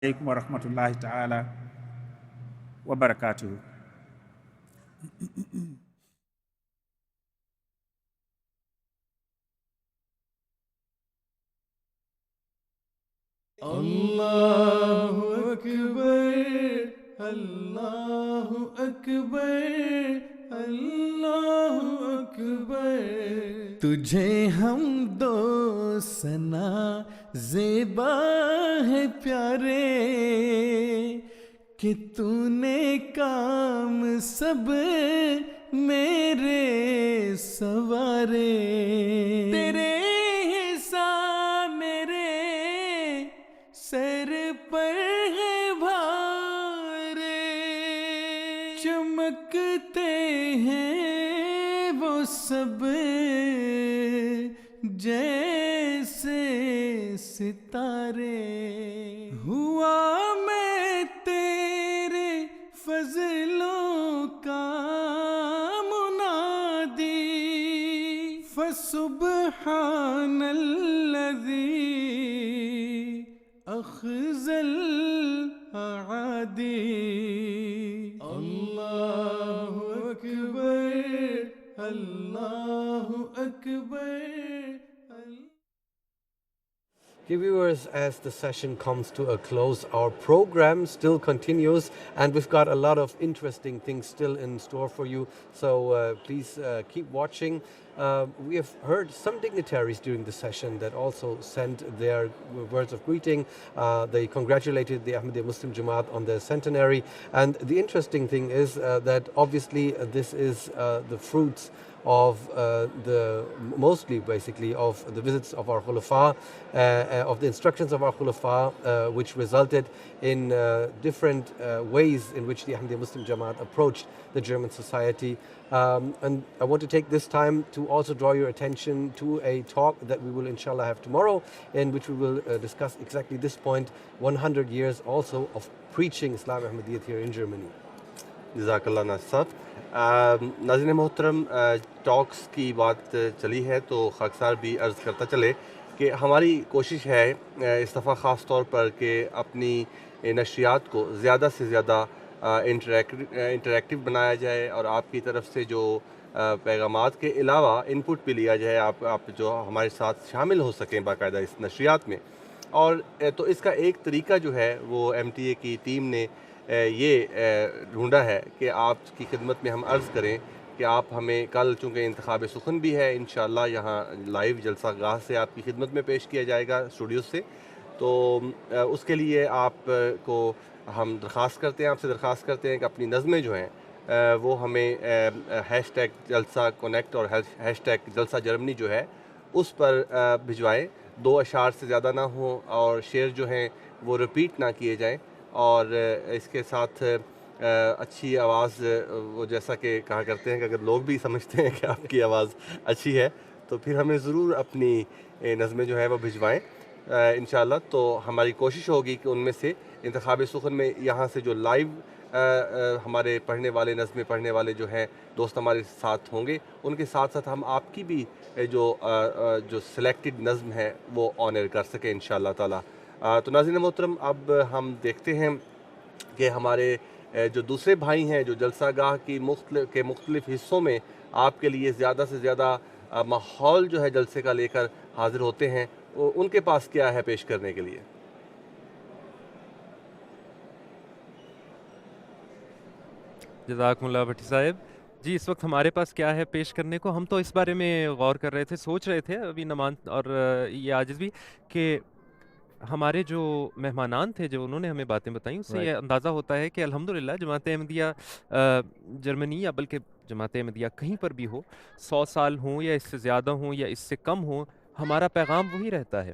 علیکم ورحمۃ اللہ تعالی وبرکاتہ. اللہ اکبر اللہ اکبر اللہ اکبر. تجھے ہم دو ثنا زیبا ہے پیارے کہ تو نے کام سب میرے سوارے. تیرے حساب میرے سر پر ہے بھارے. چمکتے ہیں وہ سب جیسے ستارے. ہوا میں تیرے فضلوں کا منادی فسبحان الذی اخزل اعادی. اللہ اکبر اللہ اکبر. Dear viewers, as the session comes to a close, our program still continues and we've got a lot of interesting things still in store for you. So please keep watching. We have heard some dignitaries during the session that also sent their words of greeting. They congratulated the Ahmadiyya Muslim Jamaat on their centenary. And the interesting thing is that obviously this is the fruits of mostly basically of the visits of our khulafa, of the instructions of our khulafa, which resulted in different ways in which the Ahmadiyya Muslim Jamaat approached the German society. And I want to take this time to also draw your attention to a talk that we will inshallah have tomorrow, in which we will discuss exactly this point, 100 years also of preaching Islam Ahmadiyyat here in Germany. جزاک اللہ ناصر صاحب. ناظرین محترم, ٹاکس کی بات چلی ہے تو خاک صاحب بھی عرض کرتا چلے کہ ہماری کوشش ہے اس دفعہ خاص طور پر کہ اپنی نشریات کو زیادہ سے زیادہ انٹریکٹیو بنایا جائے اور آپ کی طرف سے جو پیغامات کے علاوہ ان پٹ بھی لیا جائے, آپ جو ہمارے ساتھ شامل ہو سکیں باقاعدہ اس نشریات میں. اور تو اس کا ایک طریقہ جو ہے وہ ایم ٹی اے کی ٹیم نے یہ ڈھونڈا ہے کہ آپ کی خدمت میں ہم عرض کریں کہ آپ ہمیں کل, چونکہ انتخاب سخن بھی ہے, انشاءاللہ یہاں لائیو جلسہ گاہ سے آپ کی خدمت میں پیش کیا جائے گا اسٹوڈیو سے. تو اس کے لیے آپ کو ہم درخواست کرتے ہیں, آپ سے درخواست کرتے ہیں کہ اپنی نظمیں جو ہیں وہ ہمیں ہیش ٹیگ جلسہ کنیکٹ اور ہیش ٹیگ جلسہ جرمنی جو ہے اس پر بھجوائیں. 2 اشعار سے زیادہ نہ ہوں اور شعر جو ہیں وہ رپیٹ نہ کیے جائیں. اور اس کے ساتھ اچھی آواز, وہ جیسا کہ کہا کرتے ہیں کہ اگر لوگ بھی سمجھتے ہیں کہ آپ کی آواز اچھی ہے تو پھر ہمیں ضرور اپنی نظمیں جو ہیں وہ بھجوائیں انشاءاللہ. تو ہماری کوشش ہوگی کہ ان میں سے انتخاب سخن میں یہاں سے جو لائیو ہمارے پڑھنے والے, نظمیں پڑھنے والے جو ہیں دوست ہمارے ساتھ ہوں گے, ان کے ساتھ ساتھ ہم آپ کی بھی جو سلیکٹڈ نظم ہے وہ آن ایئر کر سکیں انشاءاللہ تعالی. تو ناظرین محترم, اب ہم دیکھتے ہیں کہ ہمارے جو دوسرے بھائی ہیں جو جلسہ گاہ کی مختلف حصوں میں آپ کے لیے زیادہ سے زیادہ ماحول جو ہے جلسے کا لے کر حاضر ہوتے ہیں, ان کے پاس کیا ہے پیش کرنے کے لیے. جزاکم اللہ بھٹی صاحب. جی, اس وقت ہمارے پاس کیا ہے پیش کرنے کو, ہم تو اس بارے میں غور کر رہے تھے, سوچ رہے تھے ابھی نمان اور یہ عاجز بھی کہ ہمارے جو مہمانان تھے جو انہوں نے ہمیں باتیں بتائیں, اس سے یہ اندازہ ہوتا ہے کہ الحمدللہ جماعت احمدیہ جرمنی یا بلکہ جماعت احمدیہ کہیں پر بھی ہو, 100 سال ہوں یا اس سے زیادہ ہوں یا اس سے کم ہوں, ہمارا پیغام وہی رہتا ہے.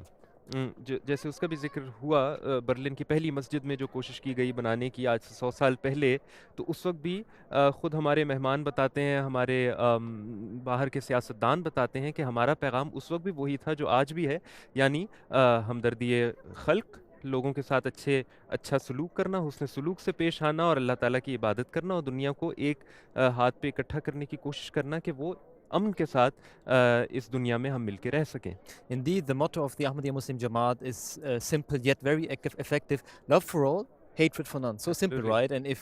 جیسے اس کا بھی ذکر ہوا, برلن کی پہلی مسجد میں جو کوشش کی گئی بنانے کی آج سے 100 سال پہلے, تو اس وقت بھی خود ہمارے مہمان بتاتے ہیں, ہمارے باہر کے سیاستدان بتاتے ہیں کہ ہمارا پیغام اس وقت بھی وہی تھا جو آج بھی ہے, یعنی ہمدردی خلق, لوگوں کے ساتھ اچھا سلوک کرنا, حسن سلوک سے پیش آنا اور اللہ تعالیٰ کی عبادت کرنا, اور دنیا کو ایک ہاتھ پہ اکٹھا کرنے کی کوشش کرنا کہ وہ امن کے ساتھ اس دنیا میں ہم مل کے رہ سکیں. Indeed, the motto of the Ahmadiyya Muslim Jamaat is simple yet very effective: love for all, hatred for none. So simple, Absolutely. right? And if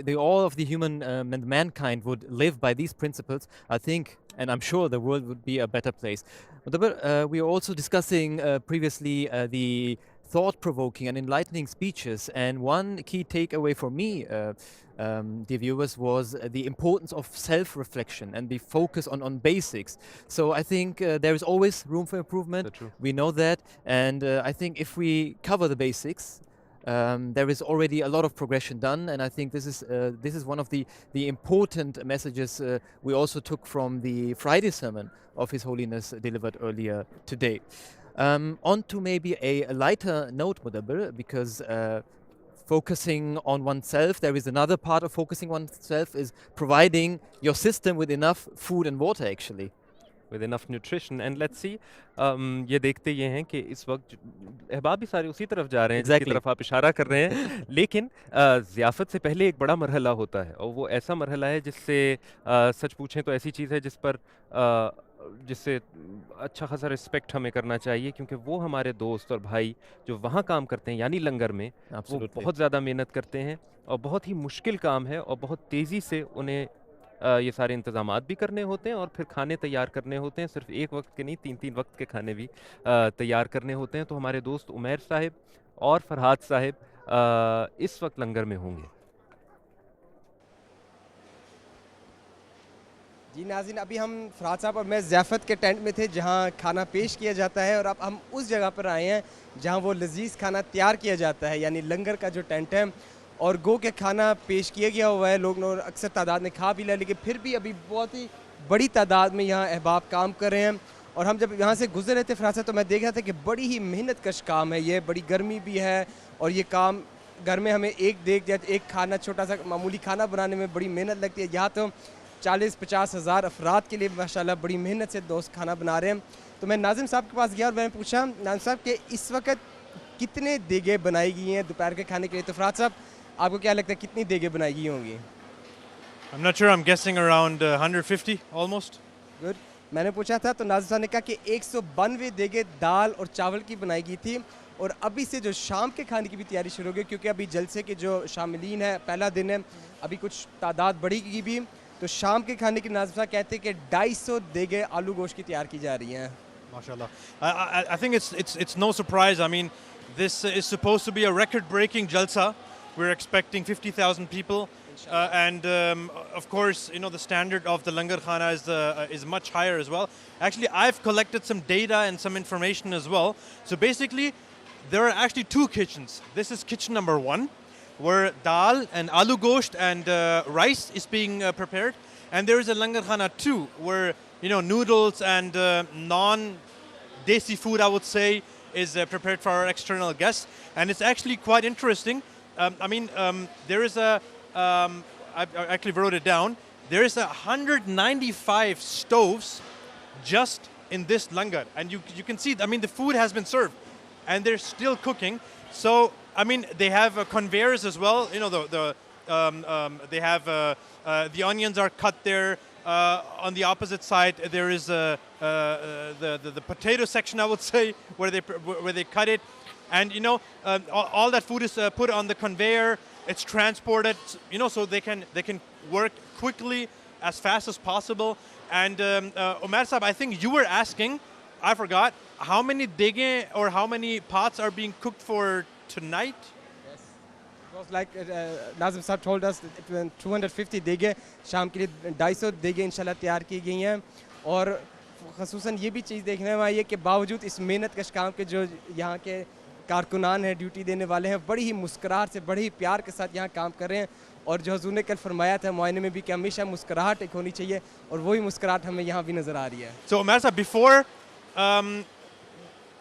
the all of the human and mankind would live by these principles, I think, and I'm sure, the world would be a better place. But we were also discussing previously the thought-provoking and enlightening speeches, and one key takeaway for me, dear viewers, was the importance of self-reflection and the focus on basics. So I think there is always room for improvement. So true. We know that, and I think if we cover the basics, there is already a lot of progression done, and I think this is one of the important messages we also took from the Friday sermon of His Holiness delivered earlier today. On to maybe a lighter note, Mudabbir, because focusing on oneself, there is another part of focusing oneself is providing your system with enough food and water, actually. with enough nutrition. And let's see, یہ دیکھتے یہ ہیں کہ اس وقت احباب بھی سارے اسی طرف جا رہے ہیں جس کی طرف آپ اشارہ کر رہے ہیں، لیکن ضیافت سے پہلے ایک بڑا مرحلہ ہوتا ہے، اور وہ ایسا مرحلہ ہے جس سے سچ پوچھیں تو ایسی چیز ہے جس سے اچھا خاصا رسپیکٹ ہمیں کرنا چاہیے، کیونکہ وہ ہمارے دوست اور بھائی جو وہاں کام کرتے ہیں یعنی لنگر میں، وہ بہت زیادہ محنت کرتے ہیں اور بہت ہی مشکل کام ہے، اور بہت تیزی سے انہیں یہ سارے انتظامات بھی کرنے ہوتے ہیں اور پھر کھانے تیار کرنے ہوتے ہیں، صرف ایک وقت کے نہیں، 3 وقت کے کھانے بھی تیار کرنے ہوتے ہیں. تو ہمارے دوست عمیر صاحب اور فرحات صاحب اس وقت لنگر میں ہوں گے. جی ناظرین، ابھی ہم فرحات صاحب اور میں ضیافت کے ٹینٹ میں تھے جہاں کھانا پیش کیا جاتا ہے، اور اب ہم اس جگہ پر آئے ہیں جہاں وہ لذیذ کھانا تیار کیا جاتا ہے، یعنی لنگر کا جو ٹینٹ ہے. اور گو کہ کھانا پیش کیا گیا ہوا ہے، لوگ اکثر تعداد نے کھا بھی لیا، لیکن پھر بھی ابھی بہت ہی بڑی تعداد میں یہاں احباب کام کر رہے ہیں. اور ہم جب یہاں سے گزر رہے تھے فرحات صاحب، تو میں دیکھ رہا تھا کہ بڑی ہی محنت کش کام ہے یہ، بڑی گرمی بھی ہے، اور یہ کام گھر میں ہمیں ایک کھانا، چھوٹا سا معمولی کھانا بنانے میں بڑی محنت لگتی ہے. یہاں تو 40-50 ہزار افراد کے لیے ماشاءاللہ بڑی محنت سے دوست کھانا بنا رہے ہیں. تو میں ناظم صاحب کے پاس گیا اور میں نے پوچھا ناظم صاحب کہ اس وقت کتنے دیگیں بنائی گئی ہیں دوپہر کے کھانے کے لیے. تو فرحات صاحب، آپ کو کیا لگتا ہے کتنی دیگیں بنائی گئی ہوں گی؟ I'm not sure, I'm guessing around 150 almost. Good. میں نے پوچھا تھا تو ناظم صاحب نے کہا کہ 192 دیگیں دال اور چاول کی بنائی گئی تھی. اور ابھی سے جو شام کے کھانے کی بھی تیاری شروع ہو گئی، کیونکہ ابھی جلسے کے جو شاملین ہیں، پہلا دن ہے، ابھی کچھ تعداد بڑھی گئی بھی. تو شام کے کھانے کی ناظم صاحب کہتے ہیں کہ 250 دیگیں آلو گوشت کی تیار کی جا رہی ہیں. MashaAllah. I think it's no surprise. I mean, this is supposed to be a record-breaking jalsa. We're expecting 50,000 people, and of course, you know, the standard of the Langar Khana is much higher as well. Actually, I've collected some data and some information as well. So basically, there are actually 2 kitchens. This is kitchen number 1, where dal and aloo gosht and rice is being prepared, and there is a Langar Khana 2, where, you know, noodles and non-desi food, I would say, is prepared for our external guests. And it's actually quite interesting. There is I actually wrote it down. There is 195 stoves just in this langar, and you can see, the food has been served, and they're still cooking. So, they have conveyors as well. You know, they have the onions are cut there. On the opposite side, there is the potato section, I would say, where they cut it. And, you know, all that food is put on the conveyor. It's transported, you know, so they can work quickly, as fast as possible. And Umair Sahib, I think you were asking, I forgot, how many dege or how many pots are being cooked for tonight? Yes. It was like Nazim Sahib told us that 250 dege, شام کے لیے 250 dege انشاءاللہ تیار کی گئی ہیں. اور خصوصاً یہ بھی چیز دیکھنے میں آئی ہے کہ باوجود اس محنت کش کام کے جو یہاں کے کارکنان ہیں، ڈیوٹی دینے والے ہیں، بڑی ہی مسکراہٹ سے، بڑی ہی پیار کے ساتھ یہاں کام کر رہے ہیں. اور جو حضور نے کل فرمایا تھا معائنے میں بھی کہ ہمیشہ مسکراہٹ ایک ہونی چاہیے، اور وہی مسکراہٹ ہمیں یہاں بھی نظر آ رہی ہے. So Umair Sahib, before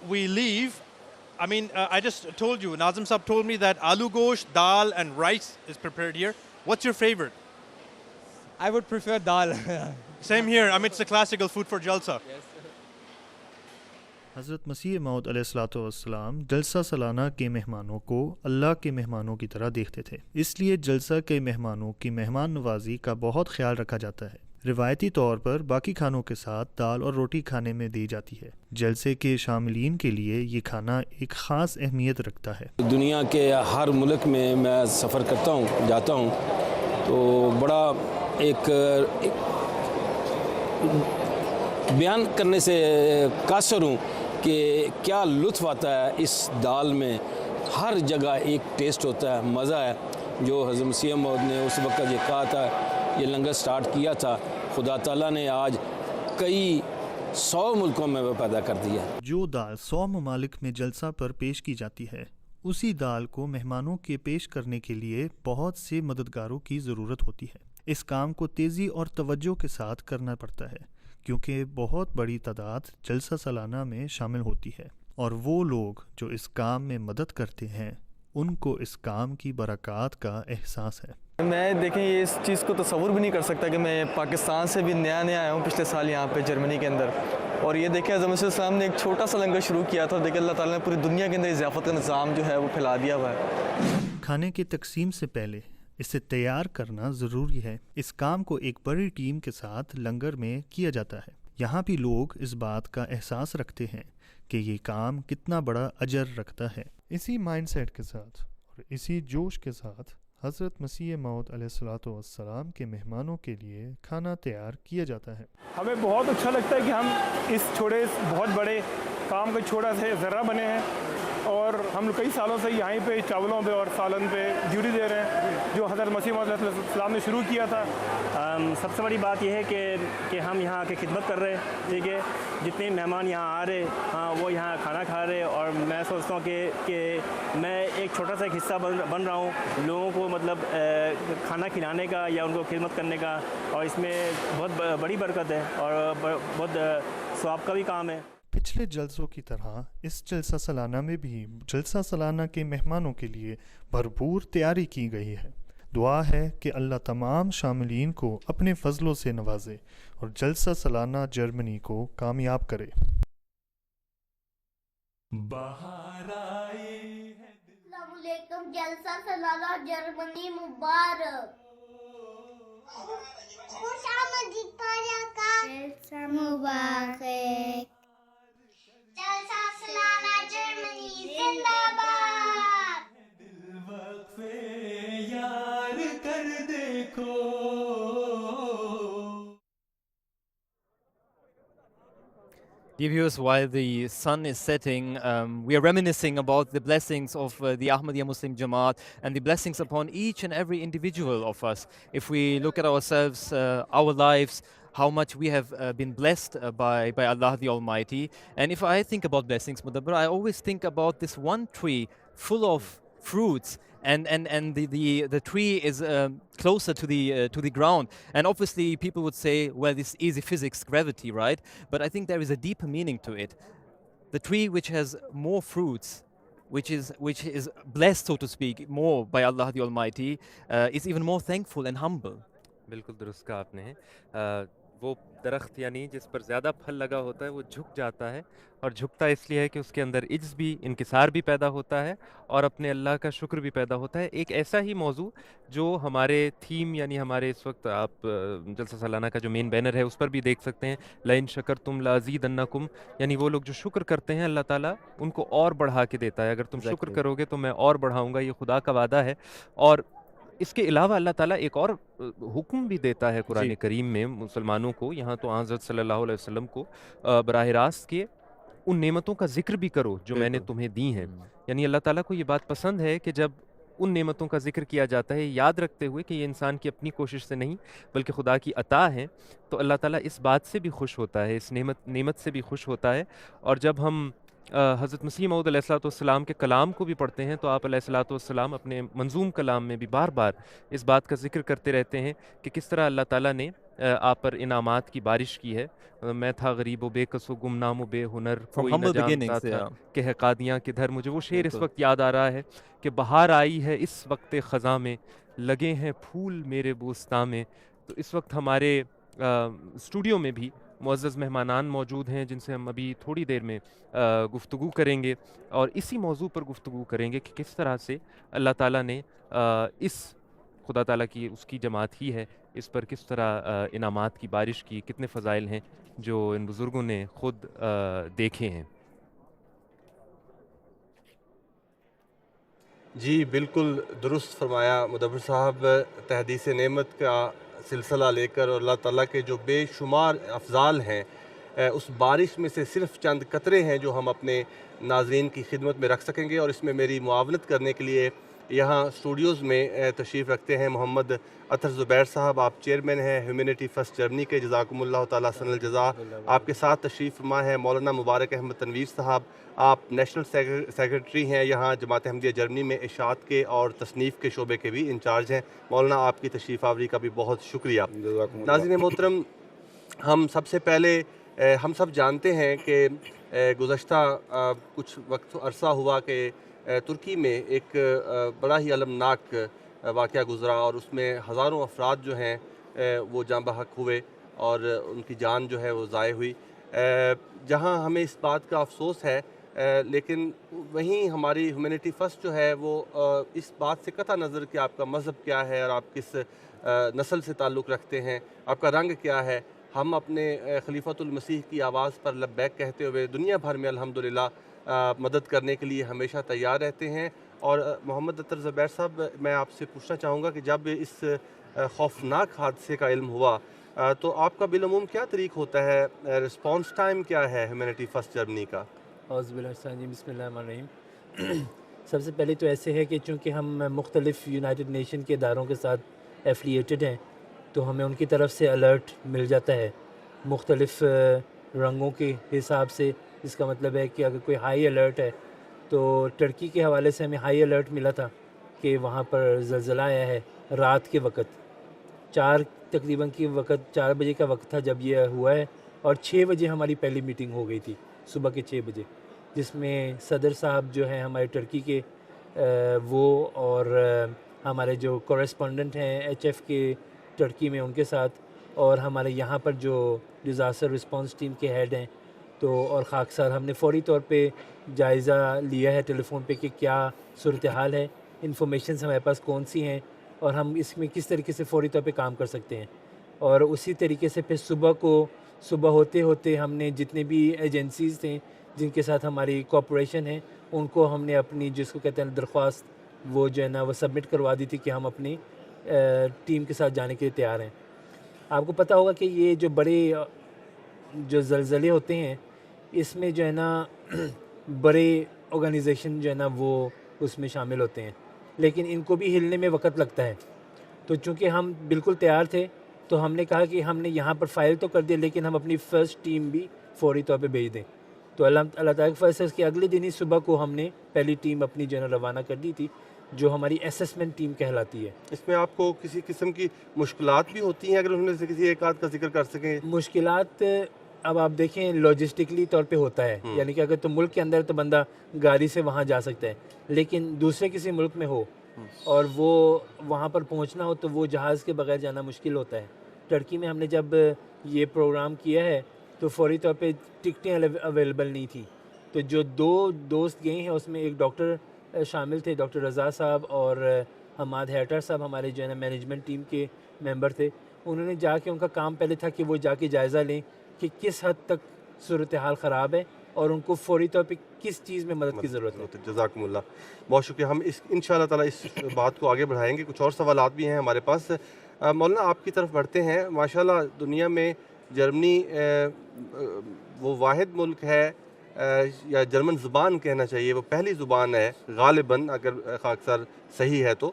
we leave, I just told you, Nazim Sahib told me that aloo gosht, dal and rice is prepared here. What's your favorite? I would prefer dal. Same here. It's a classical food for Jalsa. Yes. حضرت مسیح موعود علیہ الصلوۃ والسلام جلسہ سالانہ کے مہمانوں کو اللہ کے مہمانوں کی طرح دیکھتے تھے، اس لیے جلسہ کے مہمانوں کی مہمان نوازی کا بہت خیال رکھا جاتا ہے. روایتی طور پر باقی کھانوں کے ساتھ دال اور روٹی کھانے میں دی جاتی ہے۔ جلسے کے شاملین کے لیے یہ کھانا ایک خاص اہمیت رکھتا ہے۔ دنیا کے ہر ملک میں میں سفر کرتا ہوں، جاتا ہوں، تو بڑا ایک بیان کرنے سے قاصر ہوں کہ کیا لطف آتا ہے اس دال میں۔ ہر جگہ ایک ٹیسٹ ہوتا ہے، مزہ ہے۔ جو حضرت مسیح موعود نے اس وقت یہ کہا تھا، یہ لنگر سٹارٹ کیا تھا، خدا تعالیٰ نے آج کئی 100 ملکوں میں وہ پیدا کر دیا۔ جو دال 100 ممالک میں جلسہ پر پیش کی جاتی ہے، اسی دال کو مہمانوں کے پیش کرنے کے لیے بہت سے مددگاروں کی ضرورت ہوتی ہے۔ اس کام کو تیزی اور توجہ کے ساتھ کرنا پڑتا ہے کیونکہ بہت بڑی تعداد جلسہ سالانہ میں شامل ہوتی ہے، اور وہ لوگ جو اس کام میں مدد کرتے ہیں ان کو اس کام کی برکات کا احساس ہے۔ میں دیکھیں یہ اس چیز کو تصور بھی نہیں کر سکتا کہ میں پاکستان سے بھی نیا آیا ہوں پچھلے سال یہاں پہ جرمنی کے اندر، اور یہ دیکھیں حضرت مسیح السلام نے ایک چھوٹا سا لنگر شروع کیا تھا، دیکھیں اللہ تعالیٰ نے پوری دنیا کے اندر ضیافت کا نظام جو ہے وہ پھیلا دیا ہوا ہے۔ کھانے کی تقسیم سے پہلے اسے تیار کرنا ضروری ہے۔ اس کام کو ایک بڑی ٹیم کے ساتھ لنگر میں کیا جاتا ہے۔ یہاں بھی لوگ اس بات کا احساس رکھتے ہیں کہ یہ کام کتنا بڑا اجر رکھتا ہے۔ اسی مائنڈ سیٹ کے ساتھ اور اسی جوش کے ساتھ حضرت مسیح موعود علیہ الصلوۃ والسلام کے مہمانوں کے لیے کھانا تیار کیا جاتا ہے۔ ہمیں بہت اچھا لگتا ہے کہ ہم اس بہت بڑے کام کا چھوٹا سے ذرہ بنے ہیں، اور ہم کئی سالوں سے یہیں پہ چاولوں پہ اور سالن پہ ڈیوٹی دے رہے ہیں جو حضرت مسیح موعود علیہ السلام نے شروع کیا تھا۔ سب سے بڑی بات یہ ہے کہ ہم یہاں آ کے خدمت کر رہے ہیں، ٹھیک ہے، جتنے مہمان یہاں آ رہے وہ یہاں کھانا کھا رہے، اور میں سوچتا ہوں کہ میں ایک چھوٹا سا حصہ بن رہا ہوں لوگوں کو، مطلب کھانا کھلانے کا یا ان کو خدمت کرنے کا، اور اس میں بہت بڑی برکت ہے اور بہت ثواب کا بھی کام ہے۔ پچھلے جلسوں کی طرح اس جلسہ سالانہ میں بھی جلسہ سالانہ کے مہمانوں کے لیے بھرپور تیاری کی گئی ہے۔ دعا ہے کہ اللہ تمام شاملین کو اپنے فضلوں سے نوازے اور جلسہ سالانہ جرمنی کو کامیاب کرے۔ السلام علیکم، جلسہ سالانہ جرمنی مبارک، خوش آمدید کا جلسہ مبارک، جلسہ سالانہ جرمنی زندہ باد۔ دل وقفے یار کر دیکھو۔ Dear viewers, while the sun is setting, we are reminiscing about the blessings of the Ahmadiyya Muslim Jamaat and the blessings upon each and every individual of us. If we look at ourselves, our lives, how much we have been blessed by Allah the Almighty. And if I think about blessings, Mudabbir, I always think about this one tree full of fruits, and the tree is closer to the ground. And obviously people would say, well, this easy physics, gravity, right? But I think there is a deeper meaning to it. The tree which has more fruits, which is blessed, so to speak, more by Allah the Almighty, is even more thankful and humble. بالکل درست کہا آپ نے۔ وہ درخت یعنی جس پر زیادہ پھل لگا ہوتا ہے وہ جھک جاتا ہے، اور جھکتا اس لیے ہے کہ اس کے اندر عجز بھی، انکسار بھی پیدا ہوتا ہے، اور اپنے اللہ کا شکر بھی پیدا ہوتا ہے۔ ایک ایسا ہی موضوع جو ہمارے تھیم، یعنی ہمارے اس وقت آپ جلسہ سالانہ کا جو مین بینر ہے اس پر بھی دیکھ سکتے ہیں، لَإِن شَكَرْتُمْ لَأَزِيدَنَّكُمْ، یعنی وہ لوگ جو شکر کرتے ہیں اللہ تعالیٰ ان کو اور بڑھا کے دیتا ہے۔ اگر تم شکر کرو گے تو میں اور بڑھاؤں گا، یہ خدا کا وعدہ ہے۔ اور اس کے علاوہ اللہ تعالیٰ ایک اور حکم بھی دیتا ہے قرآن کریم میں مسلمانوں کو، یہاں تو حضرت صلی اللہ علیہ وسلم کو براہ راست کہ ان نعمتوں کا ذکر بھی کرو جو میں نے تمہیں دی ہیں۔ یعنی اللہ تعالیٰ کو یہ بات پسند ہے کہ جب ان نعمتوں کا ذکر کیا جاتا ہے، یاد رکھتے ہوئے کہ یہ انسان کی اپنی کوشش سے نہیں بلکہ خدا کی عطا ہے، تو اللہ تعالیٰ اس بات سے بھی خوش ہوتا ہے، اس نعمت سے بھی خوش ہوتا ہے۔ اور جب ہم حضرت مسیح موعود علیہ الصلوۃ والسلام کے کلام کو بھی پڑھتے ہیں تو آپ علیہ الصلوۃ والسلام اپنے منظوم کلام میں بھی بار بار اس بات کا ذکر کرتے رہتے ہیں کہ کس طرح اللہ تعالیٰ نے آپ پر انعامات کی بارش کی ہے۔ میں تھا غریب و بے کس و گمنام و بے ہنر، کوئی نہ جانتا تھا کہ ہے قادیاں کدھر۔ مجھے وہ شعر اس وقت یاد آ رہا ہے کہ بہار آئی ہے اس وقت خزاں میں، لگے ہیں پھول میرے بوستاں میں۔ تو اس وقت ہمارے اسٹوڈیو میں بھی معزز مہمانان موجود ہیں جن سے ہم ابھی تھوڑی دیر میں گفتگو کریں گے، اور اسی موضوع پر گفتگو کریں گے کہ کس طرح سے اللہ تعالیٰ نے اس خدا تعالیٰ کی اس کی جماعت ہی ہے اس پر کس طرح انعامات کی بارش کی، کتنے فضائل ہیں جو ان بزرگوں نے خود دیکھے ہیں۔ جی بالکل درست فرمایا مدبر صاحب، تحدیث نعمت کا سلسلہ لے کر اور اللہ تعالیٰ کے جو بے شمار افضال ہیں، اس بارش میں سے صرف چند قطرے ہیں جو ہم اپنے ناظرین کی خدمت میں رکھ سکیں گے، اور اس میں میری معاونت کرنے کے لیے یہاں اسٹوڈیوز میں تشریف رکھتے ہیں محمد اطہر زبیر صاحب، آپ چیئرمین ہیں ہیومینٹی فرسٹ جرمنی کے، جزاکم اللہ تعالیٰ حسن الجزا۔ آپ کے ساتھ تشریف فرما ہے مولانا مبارک احمد تنویر صاحب، آپ نیشنل سیکریٹری ہیں یہاں جماعت احمدیہ جرمنی میں، اشاعت کے اور تصنیف کے شعبے کے بھی انچارج ہیں۔ مولانا آپ کی تشریف آوری کا بھی بہت شکریہ۔ ناظرین محترم، ہم سب سے پہلے ہم سب جانتے ہیں کہ گزشتہ کچھ وقت عرصہ ہوا کہ ترکی میں ایک بڑا ہی المناک واقعہ گزرا، اور اس میں ہزاروں افراد جو ہیں وہ جاں بحق ہوئے اور ان کی جان جو ہے وہ ضائع ہوئی، جہاں ہمیں اس بات کا افسوس ہے، لیکن وہیں ہماری ہیومینٹی فرسٹ جو ہے وہ اس بات سے قطع نظر کہ آپ کا مذہب کیا ہے اور آپ کس نسل سے تعلق رکھتے ہیں، آپ کا رنگ کیا ہے، ہم اپنے خلیفۃ المسیح کی آواز پر لبیک کہتے ہوئے دنیا بھر میں الحمدللہ مدد کرنے کے لیے ہمیشہ تیار رہتے ہیں۔ اور محمد اطہر زبیر صاحب، میں آپ سے پوچھنا چاہوں گا کہ جب اس خوفناک حادثے کا علم ہوا تو آپ کا بالعموم کیا طریق ہوتا ہے، رسپانس ٹائم کیا ہے ہیومینٹی فرسٹ جرمنی کا؟ اعوذ باللہ من الشیطان الرجیم، بسم اللہ الرحمن الرحیم۔ سب سے پہلے تو ایسے ہے کہ چونکہ ہم مختلف یونائٹڈ نیشن کے اداروں کے ساتھ ایفلیٹڈ ہیں، تو ہمیں ان کی طرف سے الرٹ مل جاتا ہے مختلف رنگوں کے حساب سے۔ اس کا مطلب ہے کہ اگر کوئی ہائی الرٹ ہے تو ٹرکی کے حوالے سے ہمیں ہائی الرٹ ملا تھا کہ وہاں پر زلزلہ آیا ہے رات کے وقت، تقریباً کی وقت 4 بجے کا وقت تھا جب یہ ہوا ہے، اور 6 بجے ہماری پہلی میٹنگ ہو گئی تھی، صبح کے 6 بجے، جس میں صدر صاحب جو ہیں ہمارے ٹرکی کے وہ اور ہمارے جو کورسپونڈنٹ ہیں ایچ ایف کے ٹرکی میں ان کے ساتھ، اور ہمارے یہاں پر جو ڈیزاسٹر رسپانس ٹیم کے ہیڈ ہیں تو اور خاکسار، ہم نے فوری طور پہ جائزہ لیا ہے ٹیلی فون پہ کہ کیا صورتحال ہے، انفارمیشنز ہمارے پاس کون سی ہیں اور ہم اس میں کس طریقے سے فوری طور پہ کام کر سکتے ہیں۔ اور اسی طریقے سے پھر صبح ہوتے ہوتے ہم نے جتنے بھی ایجنسیز تھیں جن کے ساتھ ہماری کوپریشن ہے ان کو ہم نے اپنی جس کو کہتے ہیں درخواست وہ جو ہے نا وہ سبمٹ کروا دی تھی کہ ہم اپنی ٹیم کے ساتھ جانے کے لیے تیار ہیں۔ آپ کو پتہ ہوگا کہ یہ جو بڑے جو زلزلے ہوتے ہیں اس میں جو ہے نا بڑے آرگنائزیشن جو ہے نا وہ اس میں شامل ہوتے ہیں، لیکن ان کو بھی ہلنے میں وقت لگتا ہے۔ تو چونکہ ہم بالکل تیار تھے تو ہم نے کہا کہ ہم نے یہاں پر فائل تو کر دیا لیکن ہم اپنی فرسٹ ٹیم بھی فوری طور پہ بھیج دیں۔ تو اللہ تعالیٰ کے فضل سے اگلے دن ہی صبح کو ہم نے پہلی ٹیم اپنی جو ہے نا روانہ کر دی تھی، جو ہماری اسسمنٹ ٹیم کہلاتی ہے۔ اس میں آپ کو کسی قسم کی مشکلات بھی ہوتی ہیں، اگر ان میں سے کسی ایک آدھ کا ذکر کر سکیں؟ مشکلات اب آپ دیکھیں لاجسٹکلی طور پہ ہوتا ہے، یعنی کہ اگر تو ملک کے اندر تو بندہ گاڑی سے وہاں جا سکتا ہے، لیکن دوسرے کسی ملک میں ہو اور وہ وہاں پر پہنچنا ہو تو وہ جہاز کے بغیر جانا مشکل ہوتا ہے۔ ٹرکی میں ہم نے جب یہ پروگرام کیا ہے تو فوری طور پہ ٹکٹیں اویلیبل نہیں تھیں، تو جو 2 دوست گئے ہیں اس میں ایک ڈاکٹر شامل تھے، ڈاکٹر رضا صاحب اور حماد ہیٹر صاحب، ہمارے جو ہے نا مینجمنٹ ٹیم کے ممبر تھے۔ انہوں نے جا کے ان کا کام پہلے تھا کہ وہ جا کے جائزہ لیں کہ کس حد تک صورتحال خراب ہے اور ان کو فوری طور پہ کس چیز میں مدد کی ضرورت ہے۔ جزاکم اللہ، بہت شکریہ۔ ہم انشاءاللہ تعالیٰ اس بات کو آگے بڑھائیں گے، کچھ اور سوالات بھی ہیں ہمارے پاس۔ مولانا آپ کی طرف بڑھتے ہیں۔ ماشاءاللہ دنیا میں جرمنی وہ واحد ملک ہے، یا جرمن زبان کہنا چاہیے، وہ پہلی زبان ہے غالباً اگر خاکسار صحیح ہے تو،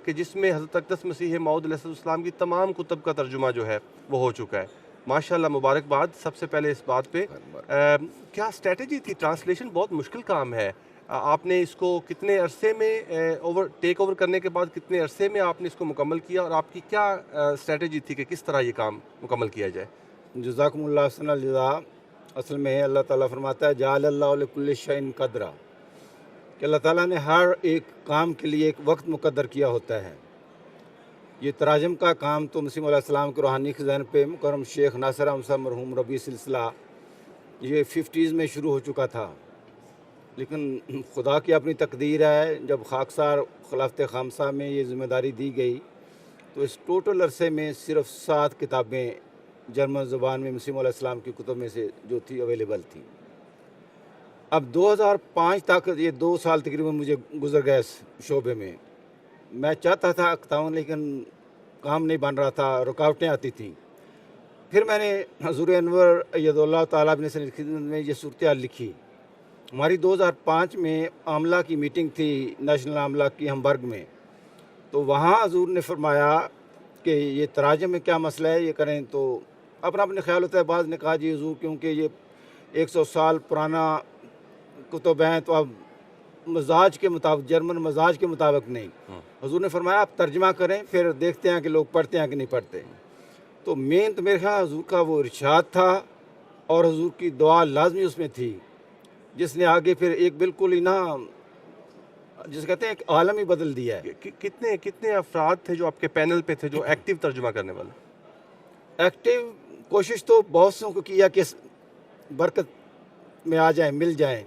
کہ جس میں حضرت اقدس مسیح موعود علیہ السلام کی تمام کتب کا ترجمہ جو ہے وہ ہو چکا ہے۔ ماشاءاللہ مبارکباد سب سے پہلے اس بات پہ۔ کیا اسٹریٹجی تھی؟ ٹرانسلیشن بہت مشکل کام ہے، آپ نے اس کو کتنے عرصے میں ٹیک اوور کرنے کے بعد کتنے عرصے میں آپ نے اس کو مکمل کیا، اور آپ کی کیا اسٹریٹجی تھی کہ کس طرح یہ کام مکمل کیا جائے؟ جزاکم اللہ حسن الجزا۔ اصل میں اللہ تعالیٰ فرماتا ہے جعل اللہ لکل شیء قدرا، کہ اللہ تعالیٰ نے ہر ایک کام کے لیے ایک وقت مقدر کیا ہوتا ہے۔ یہ تراجم کا کام تو مسیح علیہ السلام کے روحانی خزان پہ مکرم شیخ ناصر احمد صاحب مرحوم ربیع سلسلہ یہ 50s میں شروع ہو چکا تھا، لیکن خدا کی اپنی تقدیر ہے، جب خاکسار خلافت خامسہ میں یہ ذمہ داری دی گئی تو اس ٹوٹل عرصے میں صرف 7 کتابیں جرمن زبان میں مسیح علیہ السلام کی کتب میں سے جو تھی اویلیبل تھی. اب 2005 تک یہ 2 سال تقریباً مجھے گزر گئے اس شعبے میں. میں چاہتا تھا اکتاؤں لیکن کام نہیں بن رہا تھا, رکاوٹیں آتی تھیں. پھر میں نے حضور انور ایدہ اللہ تعالیٰ بن سن خدمت میں یہ صورتحال لکھی. ہماری 2005 میں عاملہ کی میٹنگ تھی, نیشنل عاملہ کی ہمبرگ میں. تو وہاں حضور نے فرمایا کہ یہ تراجم میں کیا مسئلہ ہے, یہ کریں. تو اپنا خیال ہوتا ہے. بعض نے کہا جی حضور کیونکہ یہ 100 سال پرانا کتب ہیں تو اب مزاج کے مطابق, جرمن مزاج کے مطابق نہیں. حضور نے فرمایا آپ ترجمہ کریں, پھر دیکھتے ہیں کہ لوگ پڑھتے ہیں کہ نہیں پڑھتے. تو مین تو میرے خیال حضور کا وہ ارشاد تھا اور حضور کی دعا لازمی اس میں تھی, جس نے آگے پھر ایک بالکل ہی نا جس کہتے ہیں ایک عالم ہی بدل دیا ہے. کتنے افراد تھے جو آپ کے پینل پہ تھے جو ایکٹیو ترجمہ کرنے والے؟ ایکٹیو کوشش تو بہت سوں کو کیا کہ برکت میں آ جائیں, مل جائیں,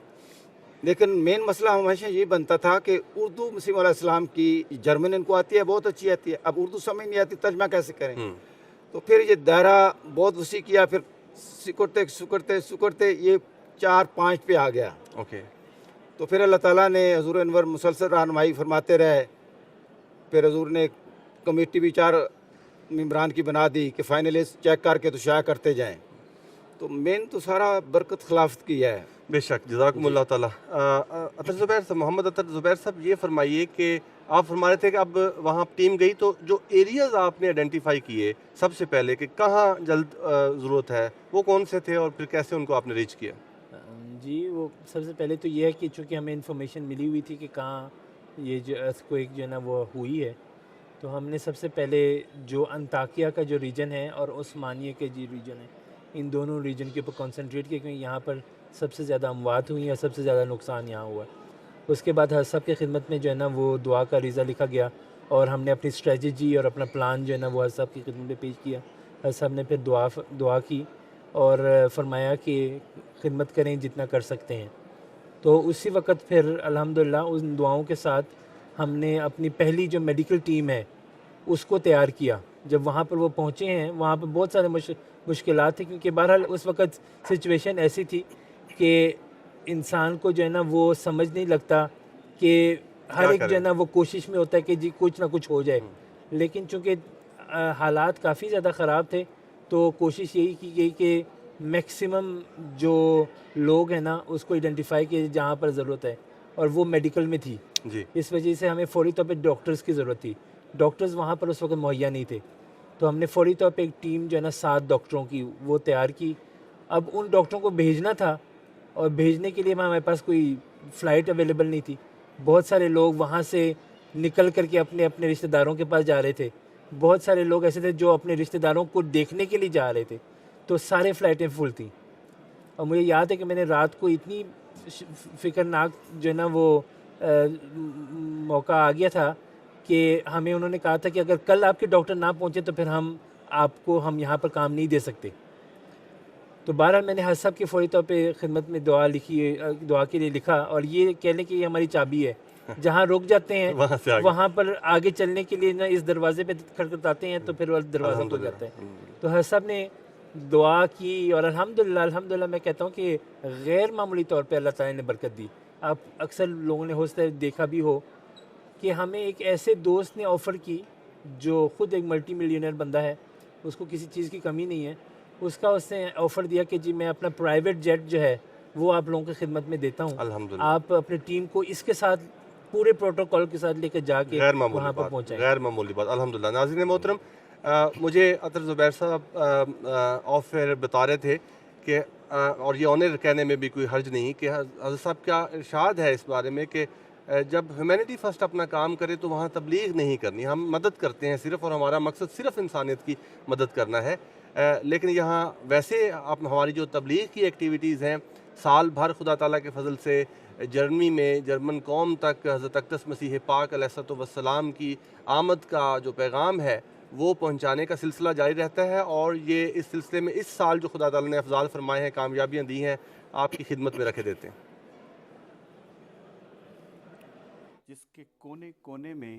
لیکن مین مسئلہ ہمیشہ یہ بنتا تھا کہ اردو مسیح علیہ السلام کی جرمن ان کو آتی ہے, بہت اچھی آتی ہے. اب اردو سمجھ نہیں آتی, ترجمہ کیسے کریں؟ تو پھر یہ دائرہ بہت وسیع کیا, پھر سکڑتے یہ 4-5 پہ آ گیا. اوکے. تو پھر اللہ تعالیٰ نے حضور انور مسلسل رہنمائی فرماتے رہے. پھر حضور نے کمیٹی بھی 4 ممبران کی بنا دی کہ فائنلی چیک کر کے تو شائع کرتے جائیں. تو مین تو سارا برکت خلافت کی ہے. بے شک, جزاکم اللہ تعالیٰ. عطر زبیر صاحب, محمد عطر زبیر صاحب, یہ فرمائیے کہ آپ فرما رہے تھے کہ اب وہاں ٹیم گئی تو جو ایریاز آپ نے آئیڈینٹیفائی کیے سب سے پہلے کہ کہاں جلد ضرورت ہے, وہ کون سے تھے اور پھر کیسے ان کو آپ نے ریچ کیا؟ جی وہ سب سے پہلے تو یہ ہے کہ چونکہ ہمیں انفارمیشن ملی ہوئی تھی کہ کہاں یہ جو ارتھکویک جو ہے نا وہ ہوئی ہے, تو ہم نے سب سے پہلے جو انطاکیہ کا جو ریجن ہے اور عثمانیہ کے جو ریجن ہے, ان دونوں ریجن کے اوپر کنسنٹریٹ کیا, کیونکہ یہاں پر سب سے زیادہ اموات ہوئی ہیں اور سب سے زیادہ نقصان یہاں ہوا ہے. اس کے بعد حضرت صاحب کی خدمت میں جو ہے نا وہ دعا کا ریزہ لکھا گیا اور ہم نے اپنی اسٹریٹجی اور اپنا پلان جو ہے نا وہ حضرت صاحب کی خدمت میں پیش کیا. حضرت صاحب نے پھر دعا کی اور فرمایا کہ خدمت کریں جتنا کر سکتے ہیں. تو اسی وقت پھر الحمدللہ ان دعاؤں کے ساتھ ہم نے اپنی پہلی جو میڈیکل ٹیم ہے اس کو تیار کیا. جب وہاں پر وہ پہنچے ہیں, وہاں پہ بہت سارے مشکلات تھے, کیونکہ بہرحال اس وقت سچویشن ایسی تھی کہ انسان کو جو ہے نا وہ سمجھ نہیں لگتا کہ ہر ایک جو ہے نا وہ کوشش میں ہوتا ہے کہ جی کچھ نہ کچھ ہو جائے, لیکن چونکہ حالات کافی زیادہ خراب تھے تو کوشش یہی کی گئی کہ میکسیمم جو لوگ ہیں نا اس کو آئیڈینٹیفائی کیے جہاں پر ضرورت ہے, اور وہ میڈیکل میں تھی. اس وجہ سے ہمیں فوری طور پہ ڈاکٹرز کی ضرورت تھی. ڈاکٹرز وہاں پر اس وقت مہیا نہیں تھے, تو ہم نے فوری طور پہ ایک ٹیم جو ہے نا 7 ڈاکٹروں کی وہ تیار کی. اب ان ڈاکٹروں کو بھیجنا تھا, اور بھیجنے کے لیے ہمارے پاس کوئی فلائٹ اویلیبل نہیں تھی. بہت سارے لوگ وہاں سے نکل کر کے اپنے اپنے رشتہ داروں کے پاس جا رہے تھے. بہت سارے لوگ ایسے تھے جو اپنے رشتہ داروں کو دیکھنے کے لیے جا رہے تھے, تو سارے فلائٹیں فل تھیں. اور مجھے یاد ہے کہ میں نے رات کو اتنی فکرناک جو ہے نا وہ موقع آ گیا تھا کہ ہمیں انہوں نے کہا تھا کہ اگر کل آپ کے ڈاکٹر نہ پہنچے تو پھر ہم یہاں پر کام نہیں دے سکتے. تو بہرحال میں نے حضرت صاحب کی فوری طور پہ خدمت میں دعا کے لیے لکھا, اور یہ کہہ لیں کہ یہ ہماری چابی ہے. جہاں رک جاتے ہیں وہاں پر آگے چلنے کے لیے نا اس دروازے پہ کھٹکھٹاتے ہیں تو پھر وہ دروازہ کھل جاتا ہے. تو حضرت صاحب نے دعا کی اور الحمدللہ میں کہتا ہوں کہ غیر معمولی طور پہ اللہ تعالیٰ نے برکت دی. آپ اکثر لوگوں نے ہو سکتا ہے دیکھا بھی ہو کہ ہمیں ایک ایسے دوست نے آفر کی جو خود ایک ملٹی ملینئر بندہ ہے, اس کو کسی چیز کی کمی نہیں ہے. اس نے آفر دیا کہ جی میں اپنا پرائیویٹ جیٹ جو ہے وہ آپ لوگوں کی خدمت میں دیتا ہوں, آپ اپنے ٹیم کو اس کے ساتھ پورے پروٹوکول کے ساتھ لے کے جا کے وہاں پر پہنچائیں. غیر معمولی بات, الحمدللہ. ناظرین محترم, مجھے عطر زبیر صاحب آف ایئر بتا رہے تھے کہ اور یہ آنر کہنے میں بھی کوئی حرج نہیں کہ حضرت صاحب کا ارشاد ہے اس بارے میں کہ جب ہیومینٹی فرسٹ اپنا کام کرے تو وہاں تبلیغ نہیں کرنی, ہم مدد کرتے ہیں صرف, اور ہمارا مقصد صرف انسانیت کی مدد کرنا ہے. لیکن یہاں ویسے ہماری جو تبلیغ کی ایکٹیویٹیز ہیں سال بھر خدا تعالیٰ کے فضل سے جرمنی میں جرمن قوم تک حضرت اقدس مسیح پاک علیہ الصلوۃ والسلام کی آمد کا جو پیغام ہے وہ پہنچانے کا سلسلہ جاری رہتا ہے. اور یہ اس سلسلے میں اس سال جو خدا تعالیٰ نے افضال فرمائے ہیں, کامیابیاں دی ہیں, آپ کی خدمت میں رکھے دیتے ہیں. جس کے کونے کونے میں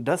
10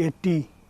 80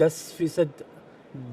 10%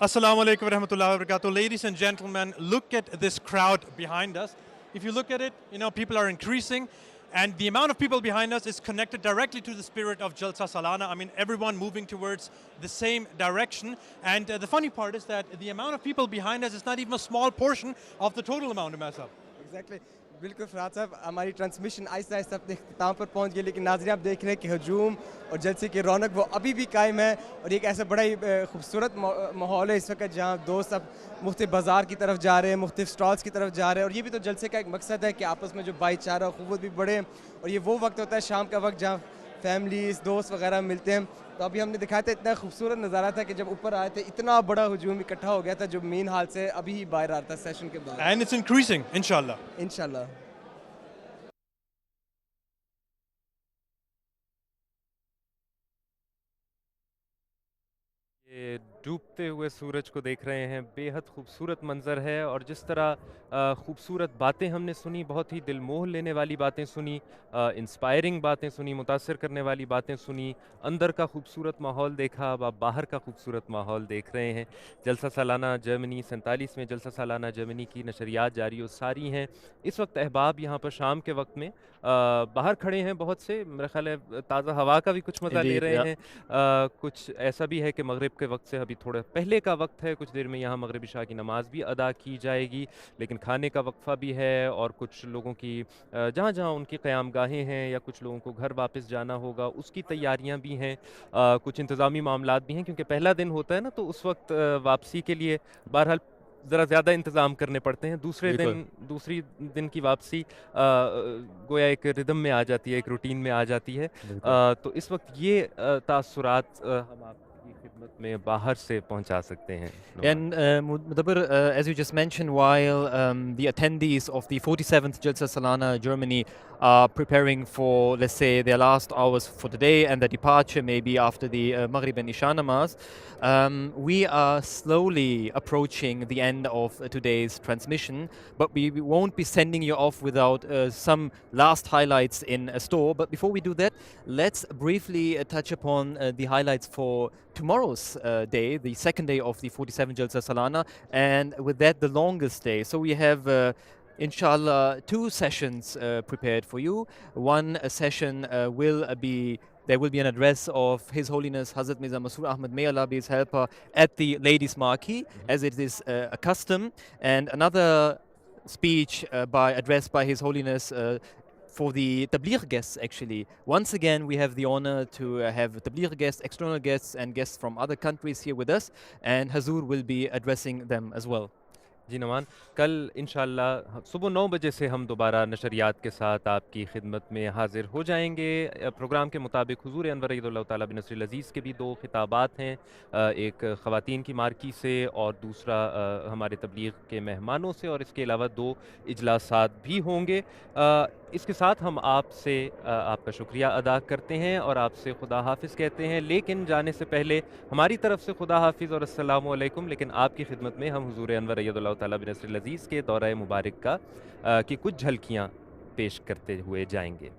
Assalamu alaikum wa rahmatullahi wa barakatuh. Ladies and gentlemen, look at this crowd behind us. If you look at it, people are increasing. And the amount of people behind us is connected directly to the spirit of Jalsa Salana. I mean, everyone moving towards the same direction. And the funny part is that the amount of people behind us is not even a small portion of the total amount of Masa. Exactly. بالکل فرات صاحب ہماری transmission آہستہ آہستہ اپنے اختتام پر پہنچ گئی لیکن ناظرین آپ دیکھ رہے ہیں کہ ہجوم اور جلسے کی رونق وہ ابھی بھی قائم ہے اور ایک ایسا بڑا ہی خوبصورت ماحول ہے اس وقت جہاں دوست اب مختلف بازار کی طرف جا رہے ہیں مختلف سٹالز کی طرف جا رہے ہیں اور یہ بھی تو جلسے کا ایک مقصد ہے کہ آپس میں جو بھائی چارہ اخوت بھی بڑھے اور یہ وہ وقت ہوتا ہے شام کا وقت جہاں فیملیز دوست وغیرہ ملتے ہیں. تو ابھی ہم نے دکھایا تھا اتنا خوبصورت نظارہ تھا کہ جب اوپر آئے تھے اتنا بڑا ہجوم اکٹھا ہو گیا تھا جو مین ہال سے ابھی ہی باہر آ رہا تھا سیشن کے بعد. And it's increasing, inshallah. انشاءاللہ. یہ ڈوبتے ہوئے سورج کو دیکھ رہے ہیں, بے حد خوبصورت منظر ہے اور جس طرح خوبصورت باتیں ہم نے سنی, بہت ہی دل موہ لینے والی باتیں سنی, انسپائرنگ باتیں سنی, متاثر کرنے والی باتیں سنی, اندر کا خوبصورت ماحول دیکھا, اب آپ باہر کا خوبصورت ماحول دیکھ رہے ہیں. جلسہ سالانہ جرمنی 47 میں جلسہ سالانہ جرمنی کی نشریات جاری و ساری ہیں. اس وقت احباب یہاں پر شام کے وقت میں باہر کھڑے ہیں, بہت سے میرا خیال ہے تازہ ہوا کا بھی کچھ مزہ لے رہے ہیں. کچھ ایسا بھی ہے کہ مغرب کے وقت سے ابھی تھوڑا پہلے کا وقت ہے, کچھ دیر میں یہاں مغرب عشاء کی نماز بھی ادا کی جائے گی, لیکن کھانے کا وقفہ بھی ہے اور کچھ لوگوں کی جہاں جہاں ان کی قیام گاہیں ہیں یا کچھ لوگوں کو گھر واپس جانا ہوگا اس کی تیاریاں بھی ہیں, کچھ انتظامی معاملات بھی ہیں کیونکہ پہلا دن ہوتا ہے نا, تو اس وقت واپسی کے لیے بہرحال ذرا زیادہ انتظام کرنے پڑتے ہیں. دوسری دن کی واپسی گویا ایک ردم میں آ جاتی ہے, ایک روٹین میں آ جاتی ہے. تو اس وقت یہ تاثرات ہم آپ کی خدمت میں باہر سے پہنچا سکتے ہیں. And Mudabbir, as you just mentioned, while the attendees of the 47th Jalsa Salana Germany are preparing for, let's say, their last hours for the day and the departure maybe after the Maghrib and Isha namaz, we are slowly approaching the end of today's transmission, but we won't be sending you off without some last highlights in a store. But before we do that, let's briefly touch upon the highlights for tomorrow's day, the second day of the 47 Jalsa Salana, and with that the longest day. So we have inshallah 2 sessions prepared for you. One session there will be an address of His Holiness Hazrat Mirza Masroor Ahmad, may Allah be his helper, at the ladies' marquee, as it is a custom, and another speech addressed by His Holiness for the Tabligh guests. Actually, once again we have the honor to have Tabligh guests, external guests and guests from other countries here with us, and Hazur will be addressing them as well. جی نمان, کل انشاءاللہ صبح 9 بجے سے ہم دوبارہ نشریات کے ساتھ آپ کی خدمت میں حاضر ہو جائیں گے. پروگرام کے مطابق حضور انور عید اللہ تعالیٰ بن نصر العزیز کے بھی 2 خطابات ہیں, ایک خواتین کی مارکی سے اور دوسرا ہمارے تبلیغ کے مہمانوں سے, اور اس کے علاوہ 2 اجلاسات بھی ہوں گے. اس کے ساتھ ہم آپ سے آپ کا شکریہ ادا کرتے ہیں اور آپ سے خدا حافظ کہتے ہیں, لیکن جانے سے پہلے ہماری طرف سے خدا حافظ اور السلام علیکم. لیکن آپ کی خدمت میں ہم حضور انور عید اللہ تعالیٰ بن نصر العزیز کے دورہ مبارک کی کچھ جھلکیاں پیش کرتے ہوئے جائیں گے.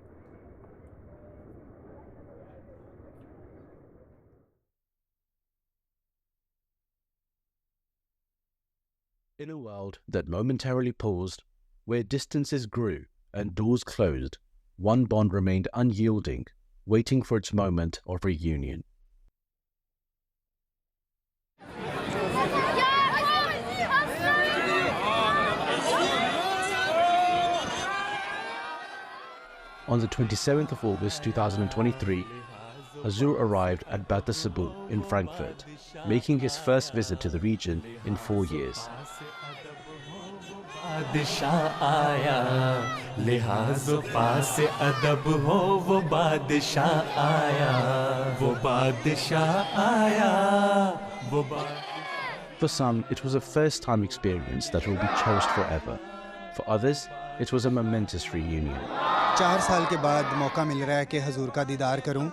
In a world that momentarily paused, where distances grew and doors closed, one bond remained unyielding, waiting for its moment of reunion. On the 27th of August 2023, Hazur arrived at Bad Sabu in Frankfurt, making his first visit to the region in 4 years. بادشاہ آیا لحاظ و پاس ادب ہو, وہ بادشاہ آیا, وہ بادشاہ آیا, وہ For some, it was a first-time experience that will be cherished forever. For others, it was a momentous reunion. 4 سال کے بعد موقع مل رہا ہے کہ حضور کا دیدار کروں,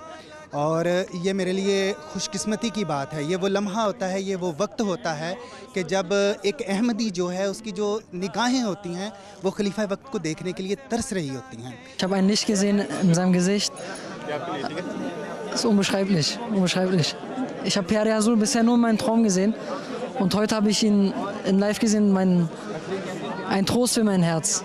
اور یہ میرے لیے خوش قسمتی کی بات ہے. یہ وہ لمحہ ہوتا ہے, یہ وہ وقت ہوتا ہے کہ جب ایک احمدی جو ہے اس کی جو نگاہیں ہوتی ہیں وہ خلیفہ وقت کو دیکھنے کے لیے ترس رہی ہوتی ہیں. Ich habe ein Licht gesehen in seinem Gesicht. Das ist unbeschreiblich, unbeschreiblich. Ich habe Pyare Hazur bisher nur in meinem Traum gesehen und heute habe ich ihn in live gesehen, ein Trost für mein Herz.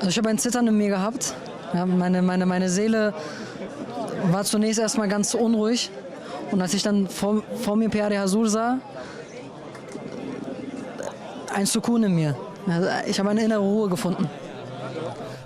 Also ich habe ein Zittern in mir gehabt. Ja, meine Seele war zunächst erstmal ganz unruhig. Und als ich dann vor mir Pyare Hazur sah, ein Sukun in mir. Also ich habe eine innere Ruhe gefunden.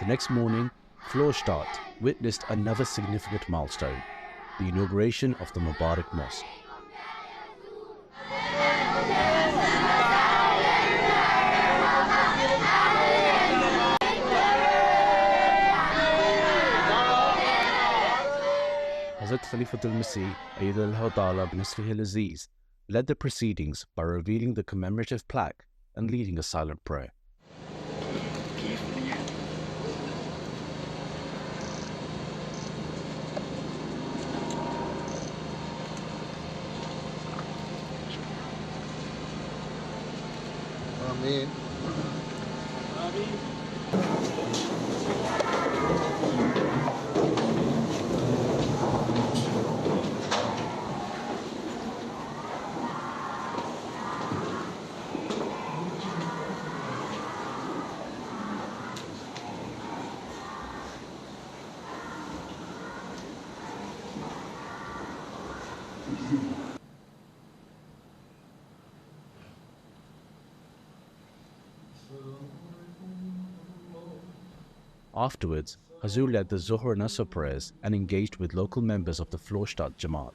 The next morning, Florstadt witnessed another significant milestone, the inauguration of the Mubarak Mosque. Hazrat Khalifatul Masih, Ayyadallahu Ta'ala b'Nasrihi al-Aziz, led the proceedings by revealing the commemorative plaque and leading a silent prayer. Ameen. Afterwards, Hazur led the Zuhr and Asr prayers and engaged with local members of the Florstadt Jamaat.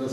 10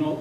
9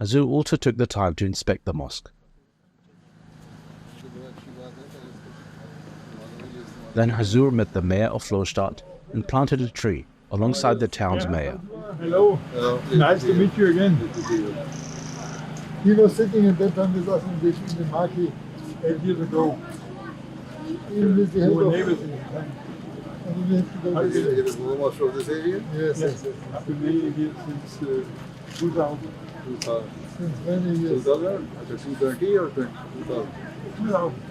Hazur also took the time to inspect the mosque. Then Hazur met the mayor of Florstadt and planted a tree alongside the town's mayor. Hello. Nice to meet you again. He was sitting in that time with us in the marquee 8 years ago. Even with the help of neighbors in the time. And we have to go to the most of this area? Yes. I've been living here since 2000. Since many years. 2000? After 230 or 2000? 2000.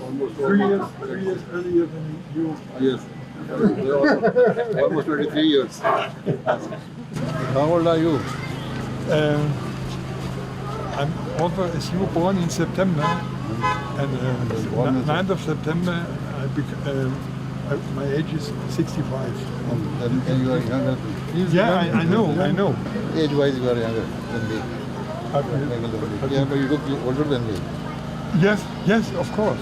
Almost 3 years earlier than you. Yes. Almost 23 years. How old are you? I'm over as you were born in September, and 9th of September, my age is 65. Then you are younger. Yeah, I know. Age-wise, you are younger than me. Yeah, but you look older than me. Yes, of course.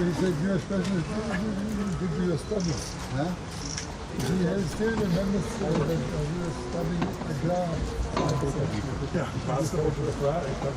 You said you're a specialist. You do your studies, huh? He has still remembers you're studying a glass. Ja, waterstof is klaar. Ik heb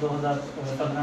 2015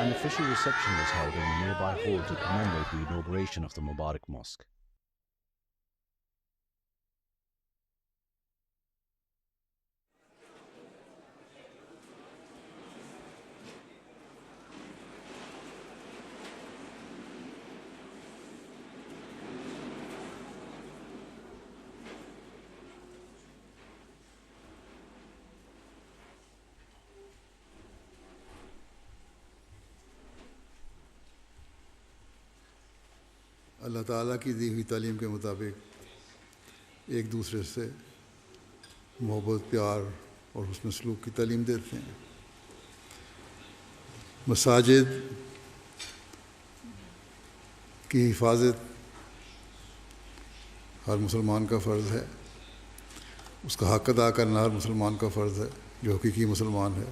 An official reception was held in a nearby hall to commemorate the inauguration of the Mubarak Mosque. اللہ تعالیٰ کی دی ہوئی تعلیم کے مطابق ایک دوسرے سے محبت پیار اور حسن سلوک کی تعلیم دیتے ہیں. مساجد کی حفاظت ہر مسلمان کا فرض ہے. اس کا حق ادا کرنا ہر مسلمان کا فرض ہے جو حقیقی مسلمان ہے.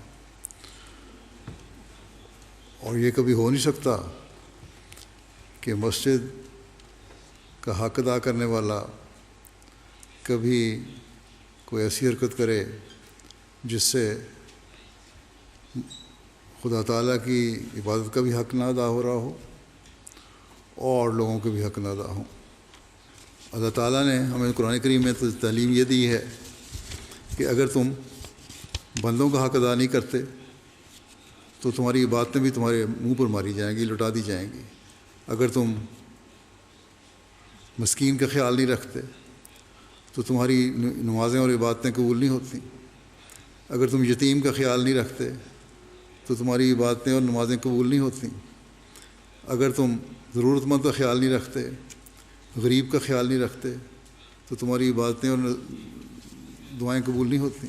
اور یہ کبھی ہو نہیں سکتا کہ مسجد کا حق ادا کرنے والا کبھی کوئی ایسی حرکت کرے جس سے خدا تعالیٰ کی عبادت کا بھی حق نہ ادا ہو رہا ہو اور لوگوں کے بھی حق نہ ادا ہوں. اللہ تعالیٰ نے ہمیں قرآن کریم میں تو تعلیم یہ دی ہے کہ اگر تم بندوں کا حق ادا نہیں کرتے تو تمہاری عبادتیں بھی تمہارے منہ پر ماری جائیں گی, لٹا دی جائیں گی. اگر تم مسکین کا خیال نہیں رکھتے تو تمہاری نمازیں اور عبادتیں قبول نہیں ہوتی. اگر تم یتیم کا خیال نہیں رکھتے تو تمہاری عبادتیں اور نمازیں قبول نہیں ہوتی. اگر تم ضرورت مند کا خیال نہیں رکھتے, غریب کا خیال نہیں رکھتے تو تمہاری عبادتیں اور دعائیں قبول نہیں ہوتی.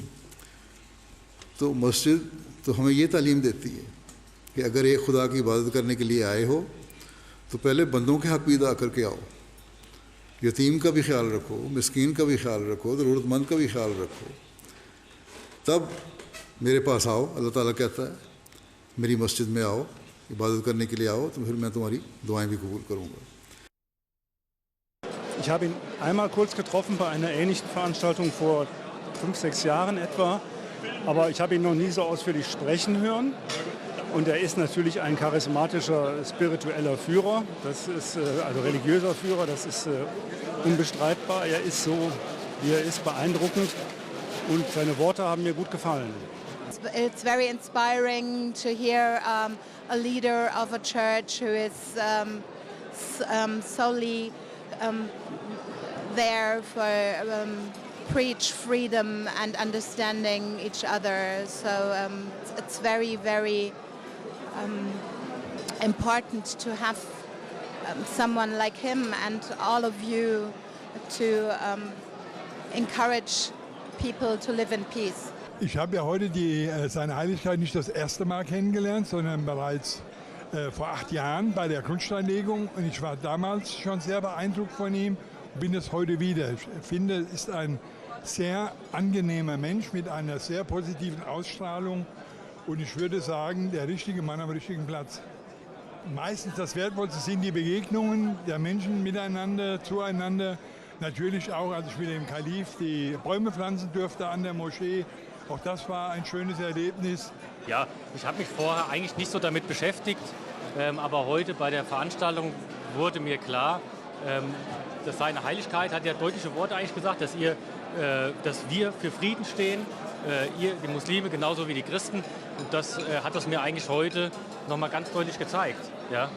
تو مسجد تو ہمیں یہ تعلیم دیتی ہے کہ اگر ایک خدا کی عبادت کرنے کے لیے آئے ہو تو پہلے بندوں کے حق بھی ادا کر کے آؤ. یتیم کا بھی خیال رکھو, مسکین کا بھی خیال رکھو, ضرورت مند کا بھی خیال رکھو, تب میرے پاس آؤ. اللہ تعالیٰ کہتا ہے میری مسجد میں آؤ, عبادت کرنے کے لیے آؤ تو پھر میں تمہاری دعائیں بھی قبول کروں گا. Ich habe ihn einmal kurz getroffen bei einer ähnlichen Veranstaltung vor 5-6 Jahren etwa. aber ich habe ihn noch nie so ausführlich sprechen hören. Und er ist natürlich ein charismatischer, spiritueller Führer, das ist, also religiöser Führer, das ist unbestreitbar. Er ist so, wie er ist, beeindruckend und seine Worte haben mir gut gefallen. It's very inspiring to hear a leader of a church who is solely there for preach freedom and understanding each other. So it's very, very important to have someone like him and all of you to encourage people to live in peace. Ich habe ja heute seine Heiligkeit nicht das erste Mal kennengelernt, sondern bereits vor 8 Jahren bei der Grundsteinlegung. Und ich war damals schon sehr beeindruckt von ihm und bin es heute wieder. Ich finde, er ist ein sehr angenehmer Mensch mit einer sehr positiven Ausstrahlung. Und ich würde sagen, der richtige Mann am richtigen Platz. Meistens das Wertvollste sind die Begegnungen der Menschen miteinander, zueinander. Natürlich auch, als ich mit dem Kalif die Bäume pflanzen durfte an der Moschee. Auch das war ein schönes Erlebnis. Ja, ich habe mich vorher eigentlich nicht so damit beschäftigt, aber heute bei der Veranstaltung wurde mir klar, dass seine Heiligkeit hat ja deutliche Worte eigentlich gesagt, dass wir für Frieden stehen, ihr, die Muslime, genauso wie die Christen. Und das hat das mir eigentlich heute nochmal ganz deutlich gezeigt, ja?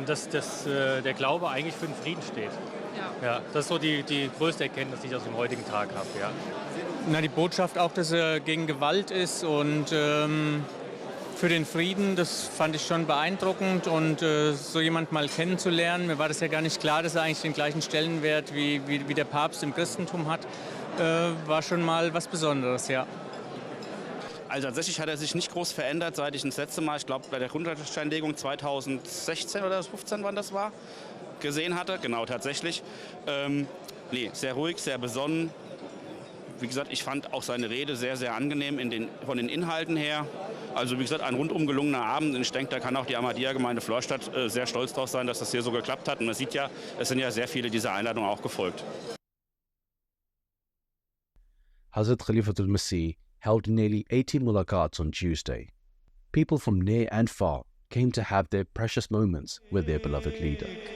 Dass der Glaube eigentlich für den Frieden steht. Ja, das ist so die größte Erkenntnis, die ich aus dem heutigen Tag habe. Ja. Na, die Botschaft auch, dass er gegen Gewalt ist und für den Frieden, das fand ich schon beeindruckend. Und so jemand mal kennenzulernen, mir war das ja gar nicht klar, dass er eigentlich den gleichen Stellenwert wie der Papst im Christentum hat, war schon mal was Besonderes, ja. Also tatsächlich hat er sich nicht groß verändert, seit ich ihn das letzte Mal, ich glaube bei der Grundsteinlegung 2016 oder 2015, wann das war, gesehen hatte. Genau, tatsächlich. Nee, sehr ruhig, sehr besonnen. Wie gesagt, ich fand auch seine Rede sehr, sehr angenehm von den Inhalten her. Also wie gesagt, ein rundum gelungener Abend. Und ich denke, da kann auch die Ahmadiyya-Gemeinde Florstadt sehr stolz drauf sein, dass das hier so geklappt hat. Und man sieht ja, es sind ja sehr viele dieser Einladungen auch gefolgt. Hazrat Khalifatul Masih held nearly 80 mulaqats on Tuesday. People from near and far came to have their precious moments with their beloved leader.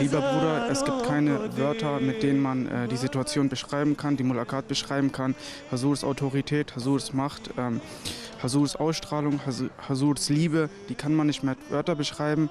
Lieber Bruder, es gibt keine Wörter, mit denen man die Situation beschreiben kann, die Mulaqat beschreiben kann. Hazurs Autorität, Hazurs Macht, Hazurs Ausstrahlung, Hazurs Liebe, die kann man nicht mit Wörtern beschreiben.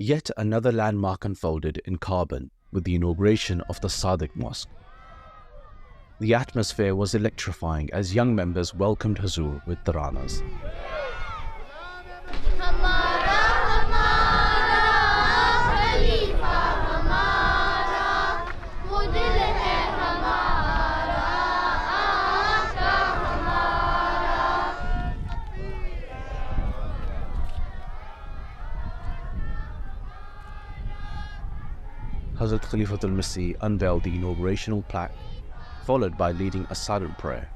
Yet another landmark unfolded in Carbon with the inauguration of the Sadiq Mosque. The atmosphere was electrifying as young members welcomed Hazur with taranas. Hazrat Khalifatul Masih unveiled the inaugurational plaque followed by leading a silent prayer.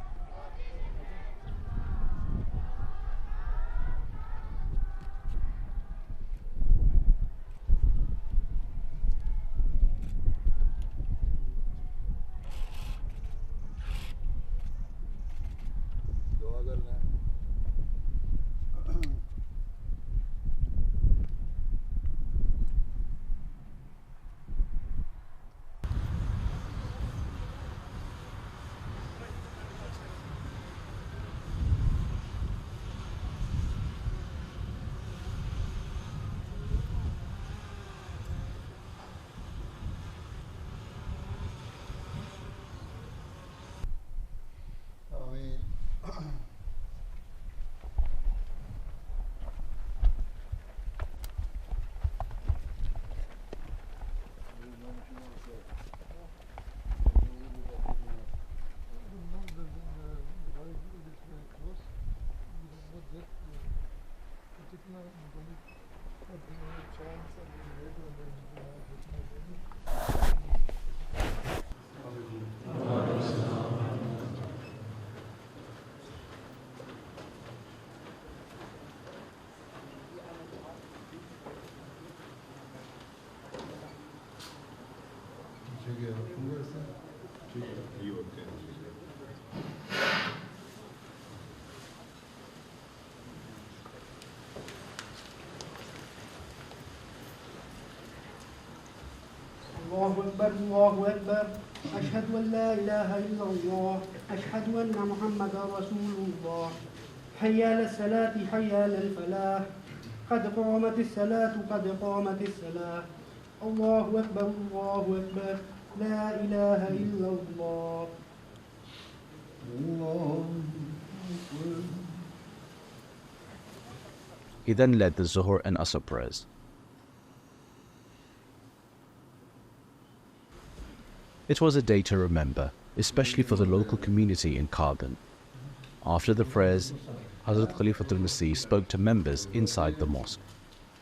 الله أكبر الله أكبر أشهد أن لا إله إلا الله أشهد أن محمدا رسول الله حي على الصلاة حي على الفلاح قد قامت الصلاة قد قامت الصلاة الله أكبر لا إله إلا الله He then led the Zuhr and Asr prayers. It was a day to remember, especially for the local community in Carbon. After the prayers, Hazrat Khalifatul Masih spoke to members inside the mosque.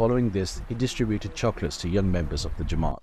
Following this, he distributed chocolates to young members of the Jamaat.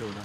14।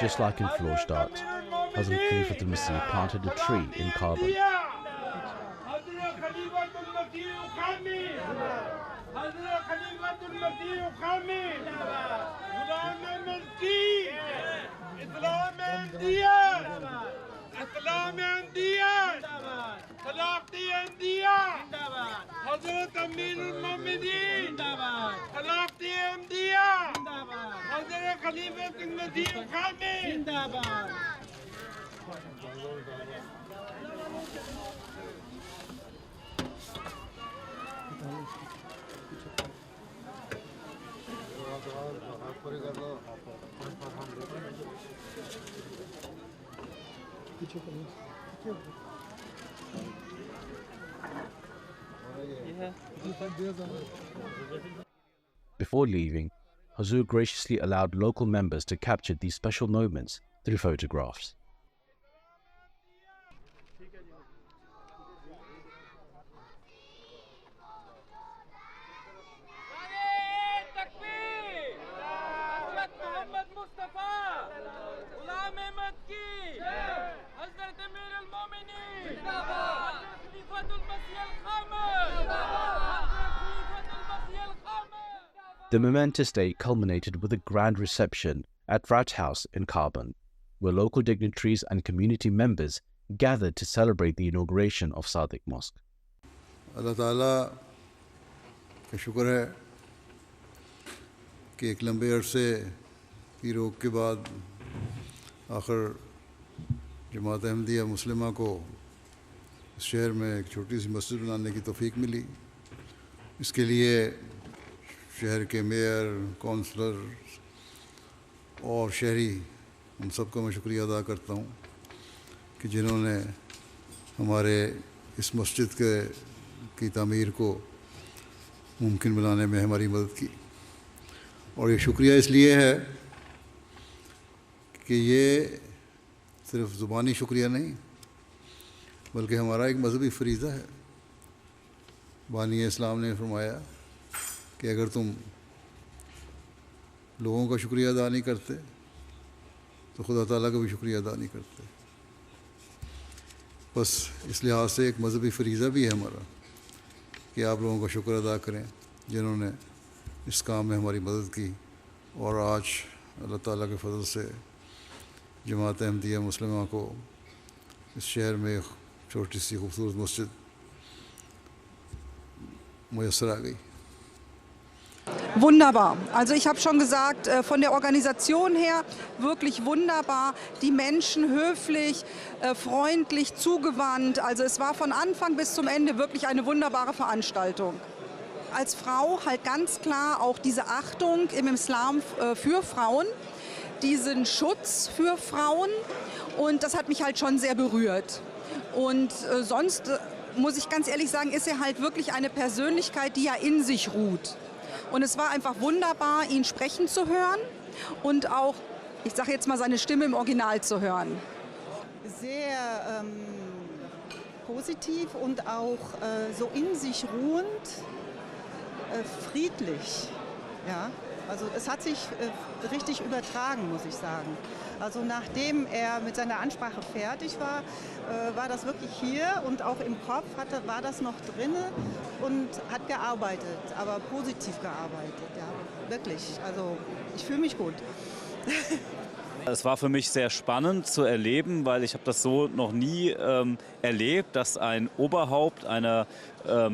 Just like in Florstadt, Hazrat Khalifatul Masih planted a tree in Carbon. حضرت امیر المومنین خلافت احمدیہ حضرت خلیفۃ المسیح الخامس زندہ باد. Before leaving, Hazur graciously allowed local members to capture these special moments through photographs. The momentous day culminated with a grand reception at Rat House in Carbon, where local dignitaries and community members gathered to celebrate the inauguration of Sadiq Mosque. اللہ تعالیٰ کا شکر ہے کہ ایک لمبے عرصے کی روک کے بعد آخر جماعت احمدیہ مسلمہ کو اس شہر میں ایک چھوٹی سی مسجد بنانے کی توفیق ملی. اس کے لیے شہر کے میئر، کونسلر اور شہری ان سب کا میں شکریہ ادا کرتا ہوں کہ جنہوں نے ہمارے اس مسجد کی تعمیر کو ممکن بنانے میں ہماری مدد کی. اور یہ شکریہ اس لیے ہے کہ یہ صرف زبانی شکریہ نہیں بلکہ ہمارا ایک مذہبی فریضہ ہے. بانی اسلام نے فرمایا کہ اگر تم لوگوں کا شکریہ ادا نہیں کرتے تو خدا تعالیٰ کا بھی شکریہ ادا نہیں کرتے. بس اس لحاظ سے ایک مذہبی فریضہ بھی ہے ہمارا کہ آپ لوگوں کا شکر ادا کریں جنہوں نے اس کام میں ہماری مدد کی. اور آج اللہ تعالیٰ کے فضل سے جماعت احمدیہ مسلمہ کو اس شہر میں ایک چھوٹی سی خوبصورت مسجد میسر آ گئی. Wunderbar. Also ich habe schon gesagt, von der Organisation her wirklich wunderbar. Die Menschen höflich, freundlich, zugewandt. Also es war von Anfang bis zum Ende wirklich eine wunderbare Veranstaltung. Als Frau halt ganz klar auch diese Achtung im Islam für Frauen, diesen Schutz für Frauen, und das hat mich halt schon sehr berührt. Und sonst muss ich ganz ehrlich sagen, ist er halt wirklich eine Persönlichkeit, die ja in sich ruht. Und es war einfach wunderbar, ihn sprechen zu hören und auch, ich sage jetzt mal, seine Stimme im Original zu hören. Sehr positiv und auch so in sich ruhend, friedlich. Ja? Also es hat sich richtig übertragen, muss ich sagen. Also nachdem er mit seiner Ansprache fertig war, war das wirklich hier und auch im Kopf war das noch drin und hat gearbeitet, aber positiv gearbeitet, ja, wirklich. Also ich fühle mich gut. Es war für mich sehr spannend zu erleben, weil ich habe das so noch nie erlebt, dass ein Oberhaupt einer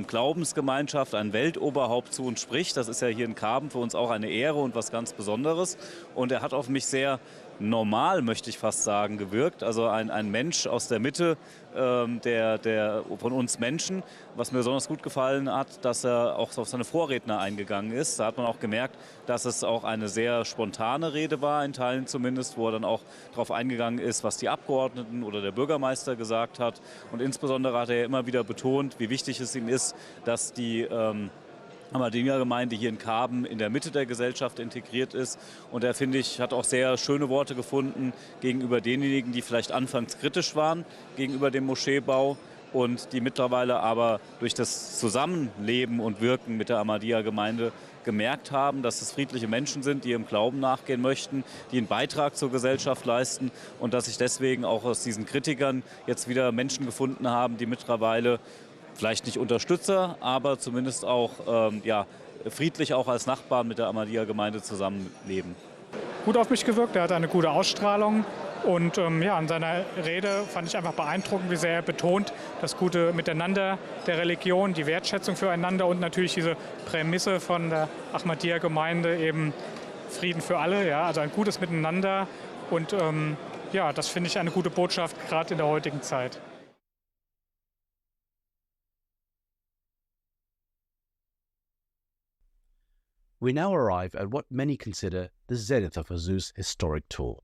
Glaubensgemeinschaft, ein Weltoberhaupt zu uns spricht. Das ist ja hier in Carbon für uns auch eine Ehre und was ganz Besonderes. Und er hat auf mich sehr normal, möchte ich fast sagen, gewirkt. Also ein Mensch aus der Mitte von uns Menschen. Was mir besonders gut gefallen hat, dass er auch auf seine Vorredner eingegangen ist. Da hat man auch gemerkt, dass es auch eine sehr spontane Rede war, in Teilen zumindest, wo er dann auch darauf eingegangen ist, was die Abgeordneten oder der Bürgermeister gesagt hat. Und insbesondere hat er immer wieder betont, wie wichtig es ihm ist, dass die Ahmadiyya-Gemeinde hier in Carbon in der Mitte der Gesellschaft integriert ist. Und er, finde ich, hat auch sehr schöne Worte gefunden gegenüber denjenigen, die vielleicht anfangs kritisch waren gegenüber dem Moscheebau. und die mittlerweile aber durch das Zusammenleben und Wirken mit der Ahmadiyya-Gemeinde gemerkt haben, dass es friedliche Menschen sind, die ihrem Glauben nachgehen möchten, die einen Beitrag zur Gesellschaft leisten und dass sich deswegen auch aus diesen Kritikern jetzt wieder Menschen gefunden haben, die mittlerweile vielleicht nicht Unterstützer, aber zumindest auch friedlich auch als Nachbarn mit der Ahmadiyya-Gemeinde zusammenleben. Gut auf mich gewirkt, er hat eine gute Ausstrahlung und in seiner Rede fand ich einfach beeindruckend, wie sehr er betont das gute Miteinander der Religion, die Wertschätzung füreinander und natürlich diese Prämisse von der Ahmadiyya-Gemeinde, eben Frieden für alle, ja, also ein gutes Miteinander und das finde ich eine gute Botschaft, gerade in der heutigen Zeit. We now arrive at what many consider the zenith of Huzoor's historic tour,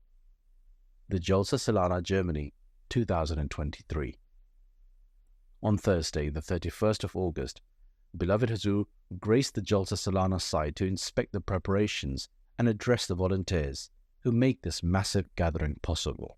the Jalsa Salana Germany 2023. On Thursday, the 31st of August, beloved Huzoor graced the Jalsa Salana site to inspect the preparations and address the volunteers who make this massive gathering possible.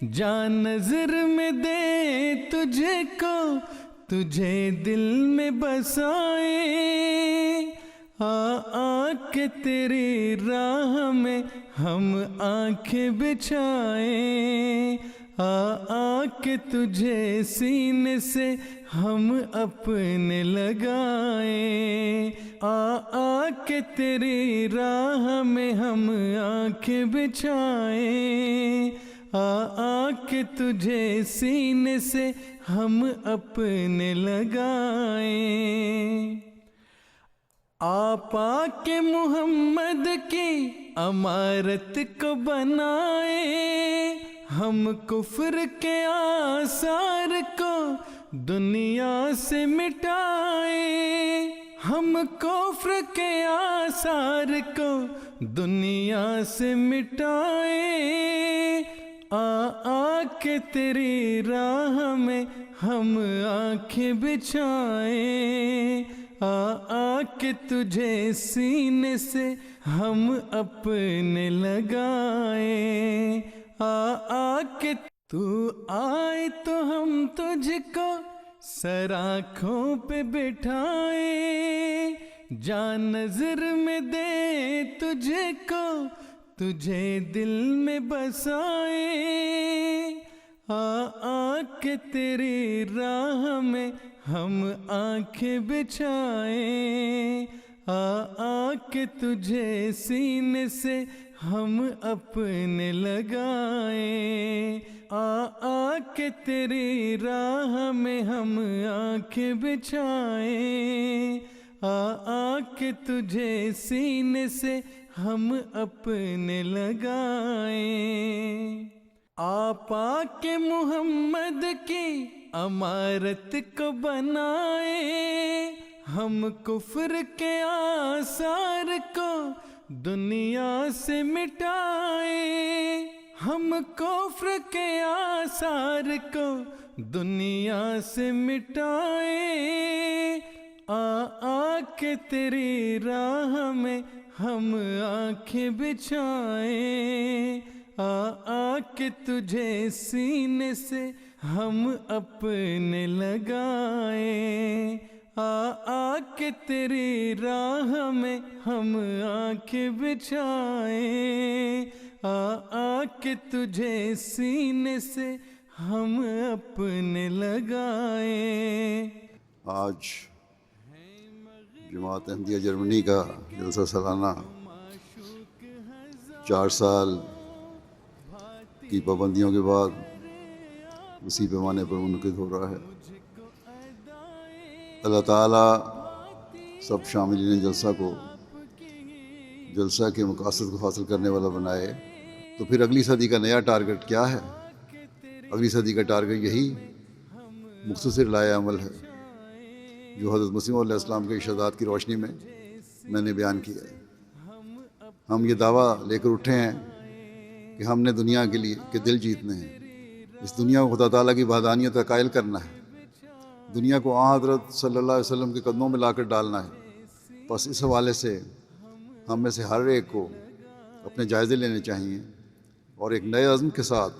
جان نظر میں دے تجھے کو تجھے دل میں بسائے آ کے تیری راہ میں ہم آنکھیں بچھائیں آ کے تجھے سینے سے ہم اپنے لگائیں آ کے تیری راہ میں ہم آنکھیں بچھائیں آ کے تجھے سینے سے ہم اپنے لگائیں آپا کے محمد کی عمارت کو بنائے ہم کفر کے آثار کو دنیا سے مٹائے ہم کفر کے آثار کو دنیا سے مٹائے آ کے تیری راہ میں ہم آنکھیں بچھائیں آ کے تجھے سینے سے ہم اپنے لگائیں آ کے تو آئے تو ہم تجھ کو سر آنکھوں پہ بٹھائیں جان نظر میں دے تجھے کو تجھے دل میں بسائیں آ کے تیری راہ میں ہم آنکھیں بچھائیں آ کے تجھے سینے سے ہم اپنے لگائیں آ کے تیری راہ میں ہم آنکھیں بچھائیں آ کے تجھے سینے سے ہم اپنے لگائیں آپا کے محمد کی عمارت کو بنائے ہم کفر کے آثار کو دنیا سے مٹائے ہم کفر کے آثار کو دنیا سے مٹائے آ کے تیری راہ میں ہم آنکھیں بچھائیں آ کے تجھے سینے سے ہم اپنے لگائیں آ کے تیری راہ میں ہم آنکھیں بچھائیں آ کے تجھے سینے سے ہم اپنے لگائیں آج جماعت احمدیہ جرمنی کا جلسہ سالانہ 4 سال کی پابندیوں کے بعد اسی پیمانے پر منعقد ہو رہا ہے۔ اللہ تعالیٰ سب شاملین جلسہ کو جلسہ کے مقاصد کو حاصل کرنے والا بنائے، تو پھر اگلی صدی کا نیا ٹارگٹ کیا ہے؟ اگلی صدی کا ٹارگٹ یہی مختصر لائحہ عمل ہے جو حضرت مسیح علیہ السلام کے ارشادات کی روشنی میں نے بیان کیا ہے۔ ہم یہ دعویٰ لے کر اٹھے ہیں کہ ہم نے دنیا کے لیے کے دل جیتنے ہیں، اس دنیا کو خدا تعالیٰ کی وحدانیت کا قائل کرنا ہے، دنیا کو حضرت صلی اللہ علیہ وسلم کے قدموں میں لا کر ڈالنا ہے۔ بس اس حوالے سے ہم میں سے ہر ایک کو اپنے جائزے لینے چاہیے اور ایک نئے عزم کے ساتھ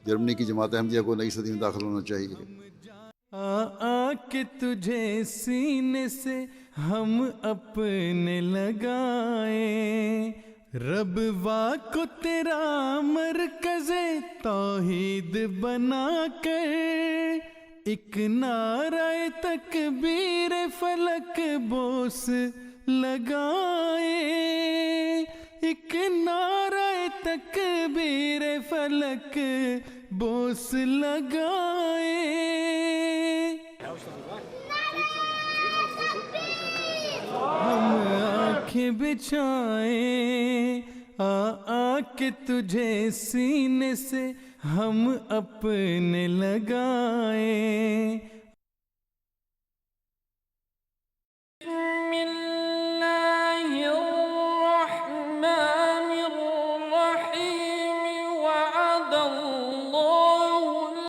جرمنی کی جماعت احمدیہ کو نئی صدی میں داخل ہونا چاہیے۔ آ کے تجھے سینے سے ہم اپنے لگائیں، رب وا کو تیرا مرکز توحید بنا کر ایک نعرہ تکبیر فلک بوس لگائیں، ایک نعرہ تکبیر فلک بوس لگائیں، ہم آنکھیں بچھائیں آ کے تجھے سینے سے ہم اپنے لگائیں۔